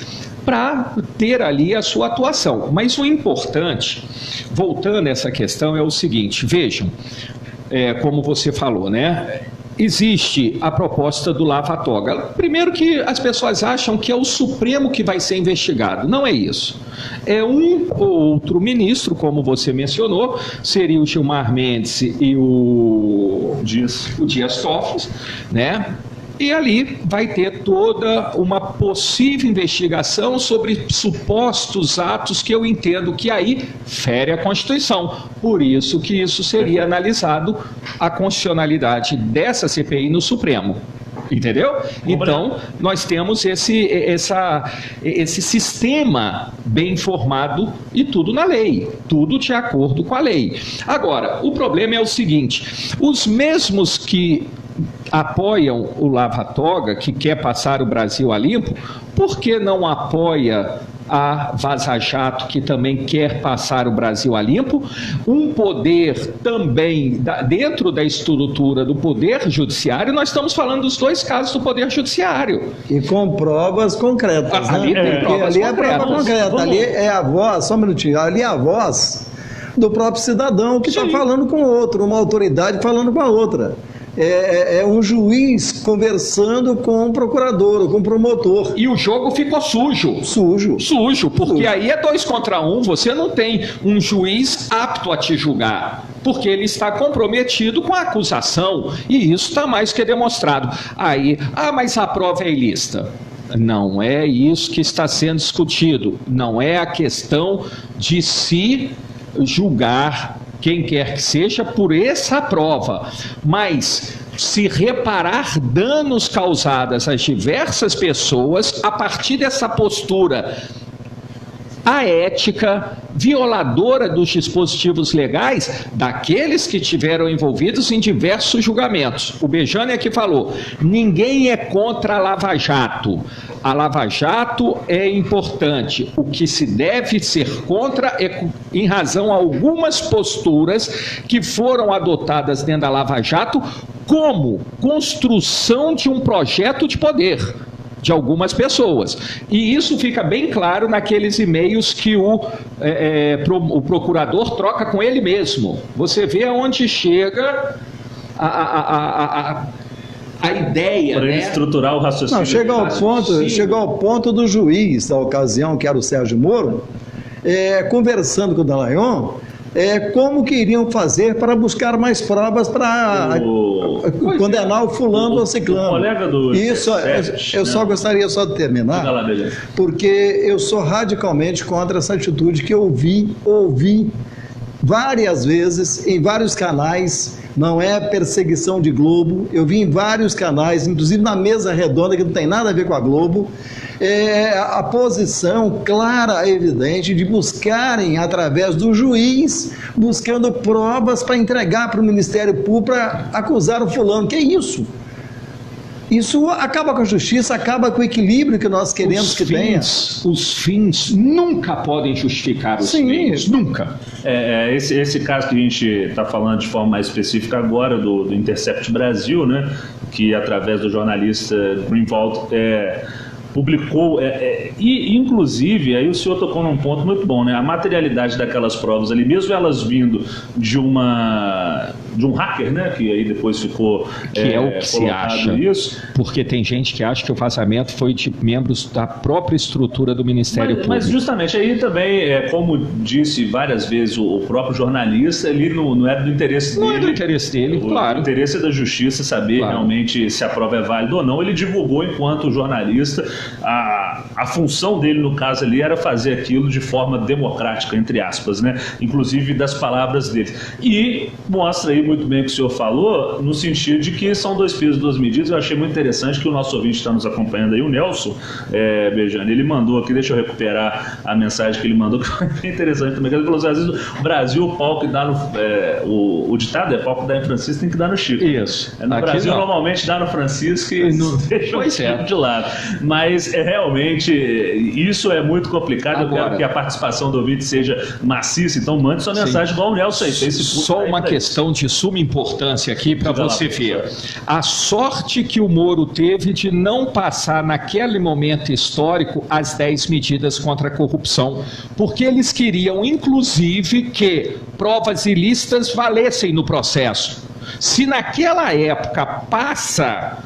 D: para ter ali a sua atuação. Mas o importante, voltando a essa questão, é o seguinte: vejam, como você falou, né? Existe a proposta do lava-toga. Primeiro que as pessoas acham que é o Supremo que vai ser investigado. Não é isso. É um ou outro ministro, como você mencionou, seria o Gilmar Mendes e o Dias Toffoli, né? E ali vai ter toda uma possível investigação sobre supostos atos que eu entendo que aí fere a Constituição. Por isso que isso seria analisado, a constitucionalidade dessa CPI no Supremo. Entendeu? Então, nós temos esse sistema bem formado e tudo na lei, tudo de acordo com a lei. Agora, o problema é o seguinte: os mesmos que apoiam o lava-toga, que quer passar o Brasil a limpo, por que não apoia a Vaza Jato, que também quer passar o Brasil a limpo? Um poder também, dentro da estrutura do Poder Judiciário, nós estamos falando dos dois casos do Poder Judiciário.
C: E com provas concretas, né?
D: Ali tem provas concretas.
C: É prova concreta, ali é a voz, só um minutinho, ali é a voz do próprio cidadão que está falando com o outro, uma autoridade falando com a outra. É um juiz conversando com o procurador, com o promotor.
D: E o jogo ficou sujo. Sujo, porque aí é 2 contra 1, você não tem um juiz apto a te julgar, porque ele está comprometido com a acusação, e isso está mais que demonstrado. Aí, mas a prova é ilícita. Não é isso que está sendo discutido, não é a questão de se julgar quem quer que seja por essa prova, mas se reparar danos causados às diversas pessoas a partir dessa postura aética, violadora dos dispositivos legais daqueles que tiveram envolvidos em diversos julgamentos. O Bejanne aqui falou, ninguém é contra a Lava Jato. A Lava Jato é importante. O que se deve ser contra é em razão a algumas posturas que foram adotadas dentro da Lava Jato como construção de um projeto de poder de algumas pessoas. E isso fica bem claro naqueles e-mails que o procurador troca com ele mesmo. Você vê aonde chega a ideia,
B: para
D: né?
B: estruturar o raciocínio.
C: Não, chega ao ponto do juiz, da ocasião, que era o Sérgio Moro, conversando com o Dallagnol, como que iriam fazer para buscar mais provas para condenar o fulano ou ciclano.
B: O colega do
C: Isso, eu só gostaria só de terminar, porque eu sou radicalmente contra essa atitude que eu ouvi várias vezes em vários canais. Não é perseguição de Globo, eu vi em vários canais, inclusive na mesa redonda, que não tem nada a ver com a Globo, a posição clara, evidente, de buscarem, através do juiz, buscando provas para entregar para o Ministério Público para acusar o fulano. Que é isso? Isso acaba com a justiça, acaba com o equilíbrio que nós queremos que tenha.
D: Os fins nunca podem justificar os meios, nunca.
B: Esse caso que a gente está falando de forma mais específica agora, do Intercept Brasil, né, que através do jornalista Greenwald publicou, e inclusive, aí o senhor tocou num ponto muito bom, né? A materialidade daquelas provas ali, mesmo elas vindo de um hacker, né? Que aí depois ficou
D: que é o que se acha,
B: isso.
D: Porque tem gente que acha que o vazamento foi de membros da própria estrutura do Ministério Público.
B: Mas justamente aí também, como disse várias vezes o próprio jornalista, ele não é do interesse dele.
D: Não é do interesse dele, claro.
B: O interesse é da justiça saber realmente se a prova é válida ou não. Ele divulgou enquanto jornalista. A função dele, no caso ali, era fazer aquilo de forma democrática, entre aspas, né? Inclusive das palavras dele. E mostra aí muito bem o que o senhor falou, no sentido de que são 2 pesos, 2 medidas. Eu achei muito interessante que o nosso ouvinte está nos acompanhando aí, o Nelson Bejanne, ele mandou aqui, deixa eu recuperar a mensagem que ele mandou, que foi bem interessante também. Ele falou assim, às vezes o Brasil, o pau que dá no... o ditado pau que dá em Francisco tem que dar no Chico.
D: Isso.
B: No
D: aqui
B: Brasil,
D: não.
B: Normalmente dá no Francisco e deixa o Chico de lado. Mas realmente isso é muito complicado. Agora, eu quero que a participação do ouvinte seja maciça, então mande sua mensagem igual o Nelson aí.
D: Só uma questão de suma importância aqui para você ver. A sorte que o Moro teve de não passar naquele momento histórico as 10 medidas contra a corrupção, porque eles queriam inclusive que provas ilícitas valessem no processo. Se naquela época passa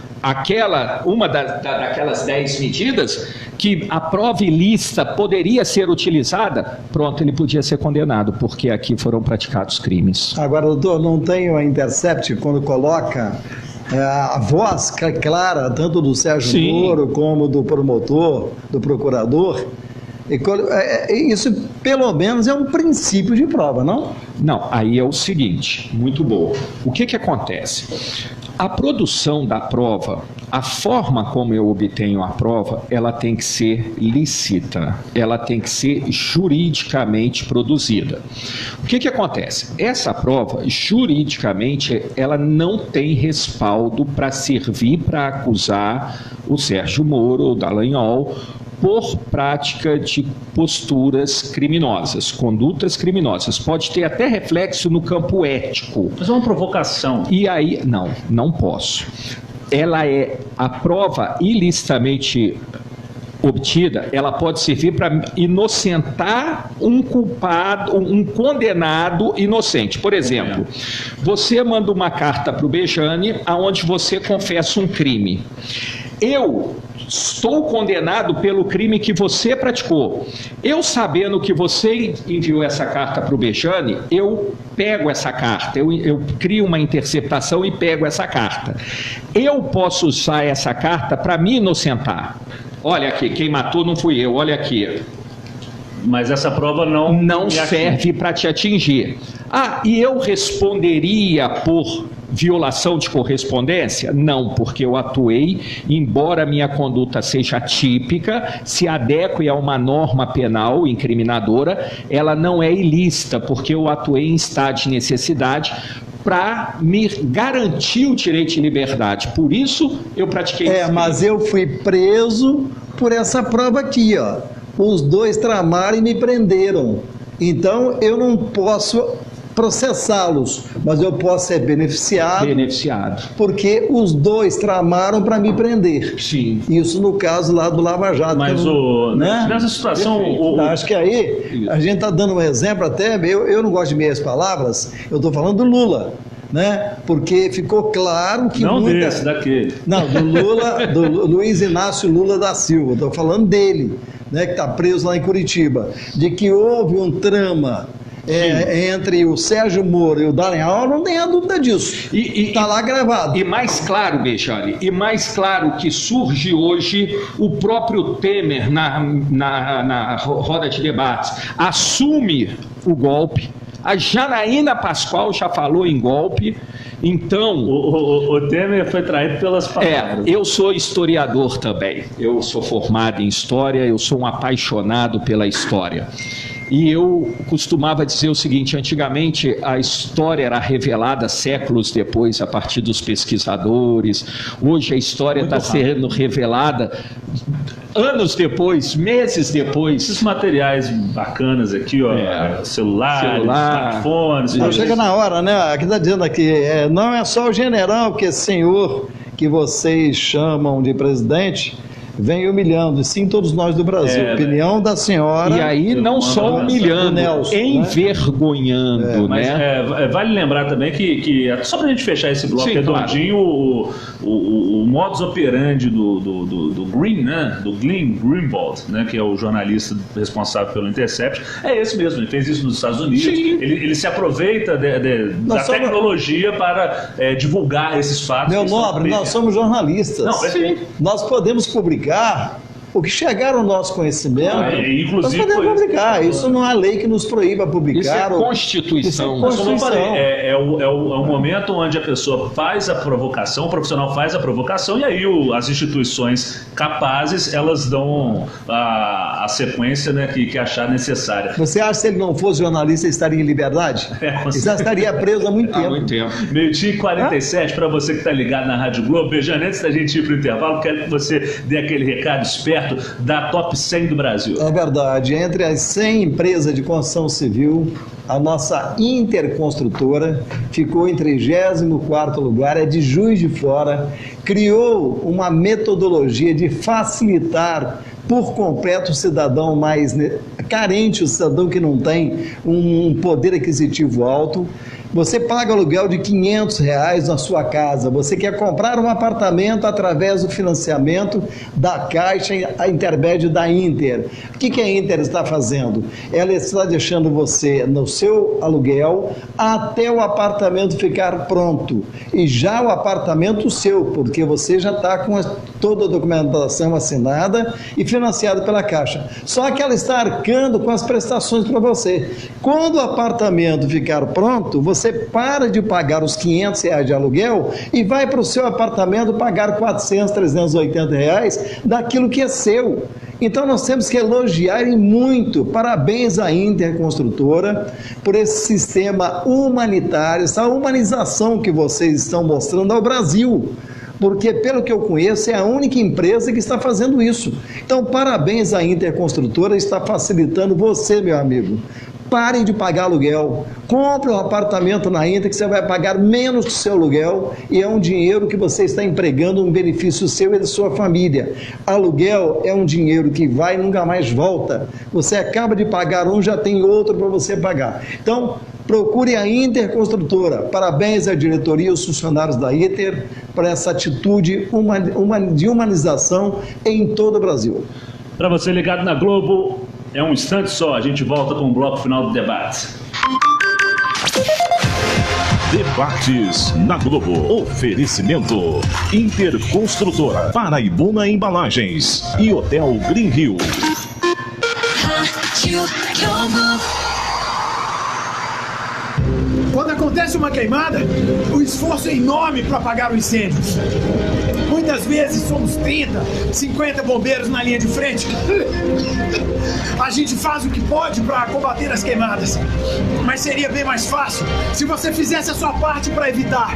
D: uma daquelas 10 medidas, que a prova ilícita poderia ser utilizada, pronto, ele podia ser condenado, porque aqui foram praticados crimes.
C: Agora, doutor, não tem a Intercept quando coloca a voz clara, tanto do Sérgio Moro como do promotor, do procurador? Isso, pelo menos, é um princípio de prova, não?
D: Não, aí é o seguinte, muito bom. O que acontece? A produção da prova, a forma como eu obtenho a prova, ela tem que ser lícita, ela tem que ser juridicamente produzida. O que acontece? Essa prova, juridicamente, ela não tem respaldo para servir para acusar o Sérgio Moro, o Dallagnol, por prática de posturas criminosas, condutas criminosas. Pode ter até reflexo no campo ético.
B: Mas é uma provocação.
D: E aí, não posso. Ela a prova ilicitamente obtida, ela pode servir para inocentar um culpado, um condenado inocente. Por exemplo, você manda uma carta para o Bejanne, onde você confessa um crime. Eu estou condenado pelo crime que você praticou. Eu, sabendo que você enviou essa carta para o Bejanne, eu pego essa carta, eu crio uma interceptação e pego essa carta. Eu posso usar essa carta para me inocentar. Olha aqui, quem matou não fui eu, olha aqui.
B: Mas essa prova não
D: serve para te atingir. E eu responderia por violação de correspondência? Não, porque eu atuei, embora a minha conduta seja típica, se adeque a uma norma penal incriminadora, ela não é ilícita, porque eu atuei em estado de necessidade para me garantir o direito de liberdade. Por isso, eu pratiquei isso.
C: Mas eu fui preso por essa prova aqui, ó. Os dois tramaram e me prenderam. Então, eu não posso processá-los, mas eu posso ser beneficiado. Porque os dois tramaram para me prender.
D: Sim.
C: Isso no caso lá do Lava Jato.
B: Mas nessa situação...
C: Acho que aí a gente está dando um exemplo até, eu não gosto de meias palavras, eu estou falando do Lula. Né? Porque ficou claro que
B: daquele.
C: Não, do Lula, do Luiz Inácio Lula da Silva, estou falando dele, né, que está preso lá em Curitiba, de que houve um trama entre o Sérgio Moro e o Dallagnol, não tem a dúvida disso. Está lá gravado.
D: E mais claro, Bejane, e mais claro que surge hoje o próprio Temer na roda de debates, assume o golpe. A Janaína Pascoal já falou em golpe, então...
B: O Temer foi traído pelas palavras.
D: Eu sou historiador também, eu sou formado em história, eu sou um apaixonado pela história. E eu costumava dizer o seguinte, antigamente a história era revelada séculos depois a partir dos pesquisadores, hoje a história está sendo revelada anos depois, meses depois.
B: Esses materiais bacanas aqui, ó, celular, smartphones...
C: Chega na hora, né? Aqui está dizendo aqui, não é só o general, que esse senhor que vocês chamam de presidente... vem humilhando, e sim todos nós do Brasil. Opinião da senhora...
D: E aí não só humilhando, Nelson, envergonhando,
B: Mas vale lembrar também que só para a gente fechar esse bloco redondinho, o modus operandi do Green, né, do Glenn Greenwald, né, que é o jornalista responsável pelo Intercept, é esse mesmo, ele fez isso nos Estados Unidos, ele se aproveita da tecnologia para divulgar esses fatos.
C: Meu nobre, nós somos jornalistas. Nós podemos publicar o que chegar ao nosso conhecimento, nós podemos publicar. Isso não há lei que nos proíba publicar.
D: Isso é Constituição.
B: Mas como eu falei, é o momento onde a pessoa faz a provocação, o profissional faz a provocação, e aí as instituições capazes, elas dão a sequência, né, que achar necessária.
C: Você acha que se ele não fosse jornalista, ele estaria em liberdade? Ele já estaria preso há muito tempo.
B: Meio-dia e 47, para você que está ligado na Rádio Globo. Bejane, antes da gente ir para o intervalo, quero que você dê aquele recado esperto da Top 100 do Brasil.
C: É verdade. Entre as 100 empresas de construção civil, a nossa Interconstrutora ficou em 34º lugar, é de Juiz de Fora, criou uma metodologia de facilitar por completo o cidadão mais carente, o cidadão que não tem um poder aquisitivo alto. Você paga aluguel de R$500 na sua casa, você quer comprar um apartamento através do financiamento da Caixa, a intermédio da Inter. O que a Inter está fazendo? Ela está deixando você no seu aluguel até o apartamento ficar pronto. E já o apartamento seu, porque você já está com toda a documentação assinada e financiada pela Caixa. Só que ela está arcando com as prestações para você. Quando o apartamento ficar pronto, você para de pagar os R$500 de aluguel e vai para o seu apartamento pagar R$400, R$380 daquilo que é seu. Então nós temos que elogiar e muito. Parabéns à Interconstrutora por esse sistema humanitário, essa humanização que vocês estão mostrando ao Brasil. Porque, pelo que eu conheço, é a única empresa que está fazendo isso. Então, parabéns à Interconstrutora, está facilitando você, meu amigo. Parem de pagar aluguel, compre um apartamento na Inter que você vai pagar menos do seu aluguel e é um dinheiro que você está empregando, um benefício seu e da sua família. Aluguel é um dinheiro que vai e nunca mais volta. Você acaba de pagar um, já tem outro para você pagar. Então, procure a Interconstrutora. Parabéns à diretoria e aos funcionários da Inter por essa atitude de humanização em todo o Brasil.
B: Para você ligado na Globo, é um instante só, a gente volta com o bloco final do debate.
A: Debates na Globo. Oferecimento Interconstrutora, Paraibuna Embalagens e Hotel Green Hill.
I: Quando acontece uma queimada, o esforço é enorme para apagar o incêndio. Muitas vezes somos 30, 50 bombeiros na linha de frente. A gente faz o que pode para combater as queimadas, mas seria bem mais fácil se você fizesse a sua parte para evitar.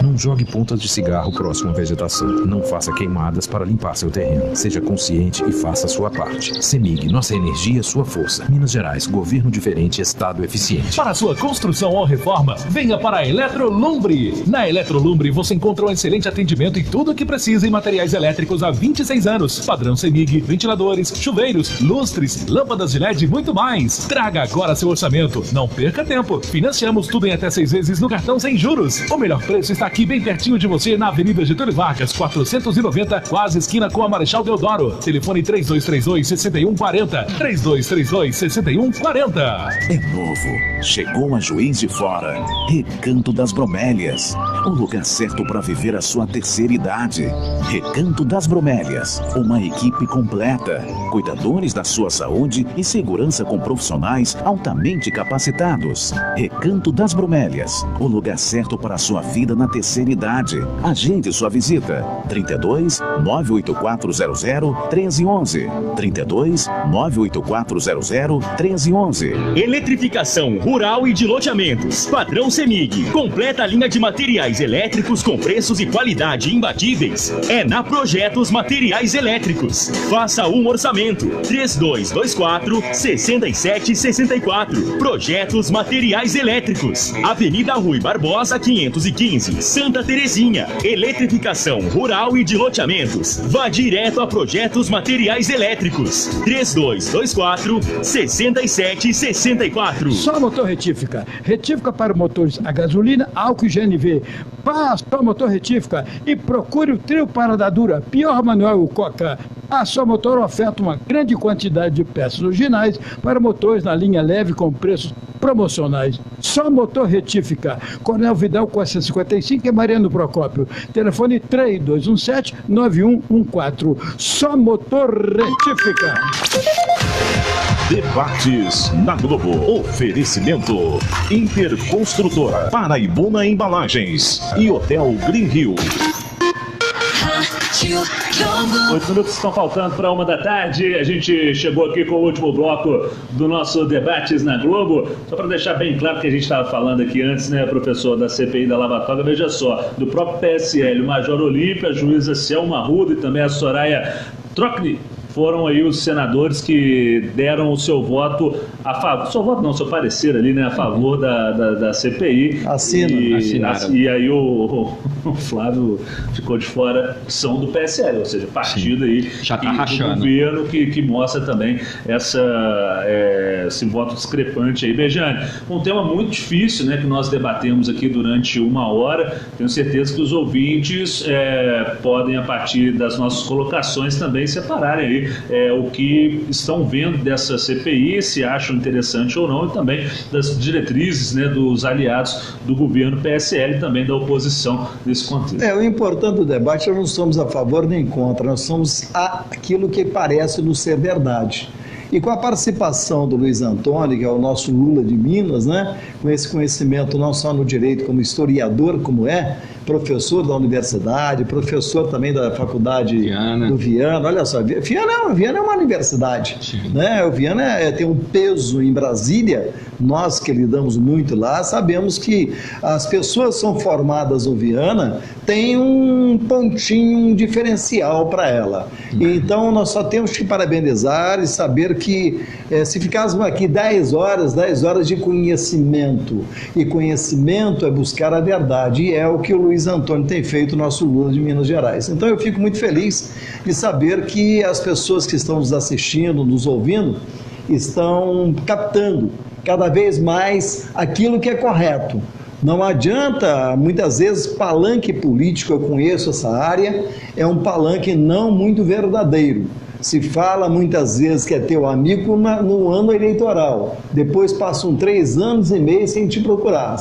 J: Não jogue pontas de cigarro próximo à vegetação. Não faça queimadas para limpar seu terreno. Seja consciente e faça a sua parte. CEMIG, nossa energia, sua força. Minas Gerais, governo diferente, estado eficiente.
H: Para sua construção ou reforma, venha para a Eletrolumbre. Na Eletrolumbre você encontra um excelente atendimento em tudo o que precisa em materiais elétricos há 26 anos. Padrão CEMIG, ventiladores, chuveiros, lustres, lâmpadas de LED e muito mais. Traga agora seu orçamento. Não perca tempo. Financiamos tudo em até 6 vezes no cartão sem juros. O melhor preço está aqui bem pertinho de você na Avenida Getúlio Vargas, 490, quase esquina com a Marechal Deodoro. Telefone 3232-6140. 3232-6140.
K: É novo. Chegou a Juiz de Fora. Recanto das Bromélias. O lugar certo para viver a sua terceira idade. Recanto das Bromélias. Uma equipe completa. Cuidadores da sua saúde e segurança com profissionais altamente capacitados. Recanto das Bromélias. O lugar certo para a sua vida na terceira idade. Agende sua visita. 32 98400 1311. 32 98400 1311.
L: Eletrificação rural e de loteamentos. Padrão CEMIG. Completa a linha de materiais elétricos com preços e qualidade imbatíveis. É na Projetos Materiais Elétricos. Faça um orçamento. 3224-6764. Projetos Materiais Elétricos. Avenida Rui Barbosa 515, Santa Terezinha. Eletrificação rural e de loteamentos. Vá direto a Projetos Materiais Elétricos. 3224-6764.
M: Só motor retífica. Retífica para motores a gasolina, álcool e GNV. Vá Só Motor Retífica e procure o trio Parada Dura, pior manual Coca. A Só Motor oferta uma grande quantidade de peças originais para motores na linha leve com preços promocionais. Só Motor Retífica. Coronel Vidal 455 e Mariano Procópio. Telefone 3217-9114. Só Motor Retífica.
A: Debates na Globo. Oferecimento Interconstrutora, Paraibuna Embalagens e Hotel Green Hill.
B: 8 minutos estão faltando para 1h. A gente chegou aqui com o último bloco do nosso Debates na Globo. Só para deixar bem claro que a gente estava falando aqui antes, né, professor, da CPI da Lava Toga, veja só, do próprio PSL, o Major Olímpia, a juíza Selma Arruda e também a Soraya Trocni. Foram aí os senadores que deram o seu voto a favor, seu parecer ali, né, a favor da CPI.
C: Assinaram.
B: E aí o Flávio ficou de fora, são do PSL, ou seja, partido aí
D: já tá rachando.
B: Do governo que mostra também esse voto discrepante aí. Bejane, um tema muito difícil, né, que nós debatemos aqui durante 1 hora. Tenho certeza que os ouvintes podem, a partir das nossas colocações, também separarem aí o que estão vendo dessa CPI, se acham interessante ou não, e também das diretrizes, né, dos aliados do governo PSL e também da oposição nesse contexto.
C: O importante do debate, nós não somos a favor nem contra, nós somos aquilo que parece nos ser verdade. E com a participação do Luiz Antônio, que é o nosso Lula de Minas, né, com esse conhecimento não só no direito, como historiador, como professor da universidade, professor também da faculdade do Viana. Olha só, Viana é uma universidade, né? O Viana tem um peso em Brasília. Nós que lidamos muito lá sabemos que as pessoas que são formadas no Viana têm um pontinho, um diferencial para ela. Então nós só temos que parabenizar e saber que se ficássemos aqui 10 horas de conhecimento, e conhecimento é buscar a verdade, e é o que o Luiz Antônio tem feito, nosso Lula de Minas Gerais. Então eu fico muito feliz de saber que as pessoas que estão nos assistindo, nos ouvindo, estão captando cada vez mais aquilo que é correto. Não adianta, muitas vezes, palanque político, eu conheço essa área, é um palanque não muito verdadeiro. Se fala muitas vezes que é teu amigo no ano eleitoral, depois passam 3 anos e meio sem te procurar.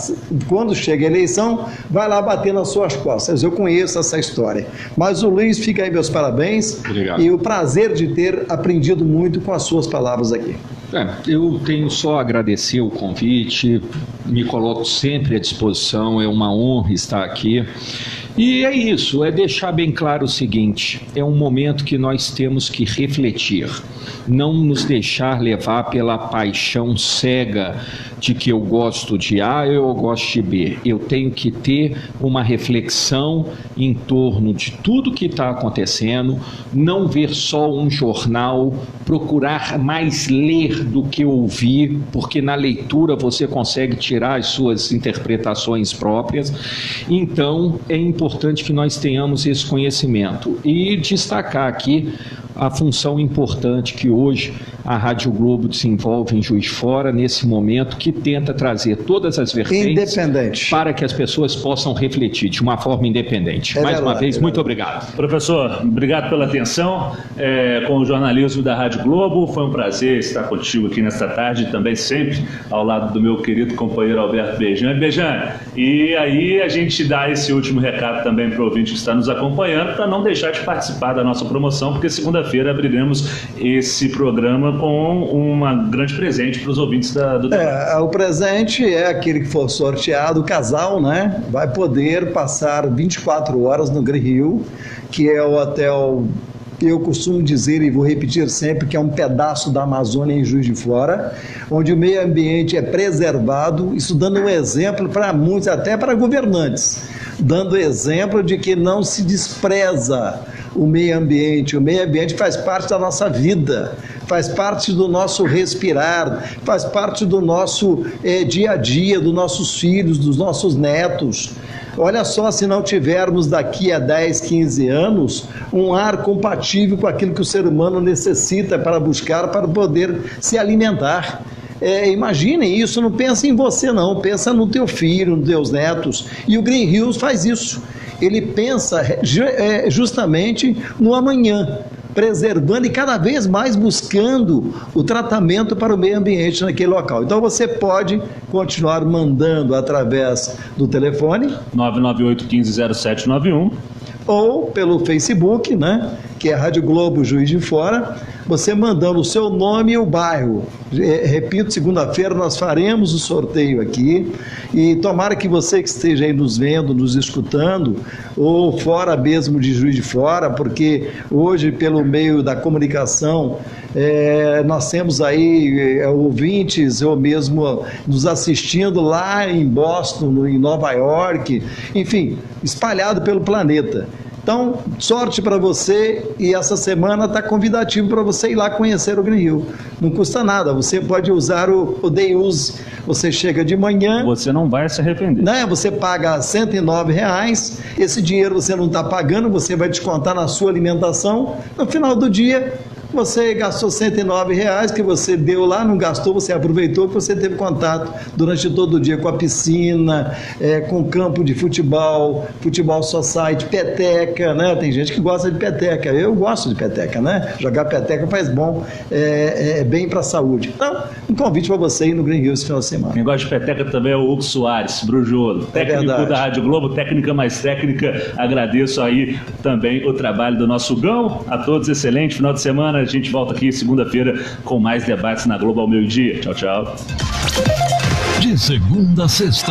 C: Quando chega a eleição, vai lá bater nas suas costas. Eu conheço essa história. Mas o Luiz, fica aí meus parabéns.
D: Obrigado.
C: E o prazer de ter aprendido muito com as suas palavras aqui.
D: Eu tenho só a agradecer o convite, me coloco sempre à disposição, é uma honra estar aqui. E é isso, é deixar bem claro o seguinte, é um momento que nós temos que refletir, não nos deixar levar pela paixão cega de que eu gosto de A ou eu gosto de B. Eu tenho que ter uma reflexão em torno de tudo que está acontecendo, não ver só um jornal, procurar mais ler do que ouvir, porque na leitura você consegue tirar as suas interpretações próprias. Então, é importante que nós tenhamos esse conhecimento e destacar aqui a função importante que hoje a Rádio Globo desenvolve em Juiz de Fora, nesse momento, que tenta trazer todas as vertentes para que as pessoas possam refletir de uma forma independente. Mais uma vez, muito obrigado.
B: Professor, obrigado pela atenção com o jornalismo da Rádio Globo. Foi um prazer estar contigo aqui nesta tarde, também sempre ao lado do meu querido companheiro Alberto Bejane. Bejane, e aí a gente dá esse último recado também para o ouvinte que está nos acompanhando, para não deixar de participar da nossa promoção, porque segunda-feira abriremos esse programa com um grande presente para os ouvintes do
C: o presente é aquele que for sorteado, o casal, né? Vai poder passar 24 horas no Green Hill, que é o hotel, eu costumo dizer e vou repetir sempre, que é um pedaço da Amazônia em Juiz de Fora, onde o meio ambiente é preservado, isso dando um exemplo para muitos, até para governantes, dando exemplo de que não se despreza o meio ambiente faz parte da nossa vida, faz parte do nosso respirar, faz parte do nosso dia a dia, dos nossos filhos, dos nossos netos. Olha só, se não tivermos daqui a 10, 15 anos um ar compatível com aquilo que o ser humano necessita para buscar, para poder se alimentar. Imaginem isso, não pensa em você não, pensa no teu filho, nos teus netos, e o Green Hills faz isso. Ele pensa justamente no amanhã, preservando e cada vez mais buscando o tratamento para o meio ambiente naquele local. Então você pode continuar mandando através do telefone
B: 998-150791
C: ou pelo Facebook, né, que é Rádio Globo Juiz de Fora, você mandando o seu nome e o bairro. Repito, segunda-feira nós faremos o sorteio aqui e tomara que você que esteja aí nos vendo, nos escutando, ou fora mesmo de Juiz de Fora, porque hoje pelo meio da comunicação nós temos aí ouvintes ou mesmo nos assistindo lá em Boston, em Nova York, enfim, espalhado pelo planeta. Então, sorte para você, e essa semana está convidativo para você ir lá conhecer o Green Hill. Não custa nada, você pode usar o Day Use, você chega de manhã...
B: Você não vai se arrepender.
C: Né? Você paga R$109, esse dinheiro você não está pagando, você vai descontar na sua alimentação, no final do dia... Você gastou R$109 que você deu lá, não gastou, você aproveitou, que você teve contato durante todo o dia com a piscina, com o campo de futebol society, peteca, né? Tem gente que gosta de peteca, eu gosto de peteca, né? Jogar peteca faz bom, bem para a saúde. Então, um convite para você ir no Green Hill esse final de semana.
B: Quem gosta de peteca também é o Hugo Soares, Brujolo, técnico da Rádio Globo, técnica mais técnica. Agradeço aí também o trabalho do nosso Gão. A todos, excelente final de semana. A gente volta aqui segunda-feira com mais debates na Globo ao meio-dia. Tchau, tchau.
H: De segunda a sexta.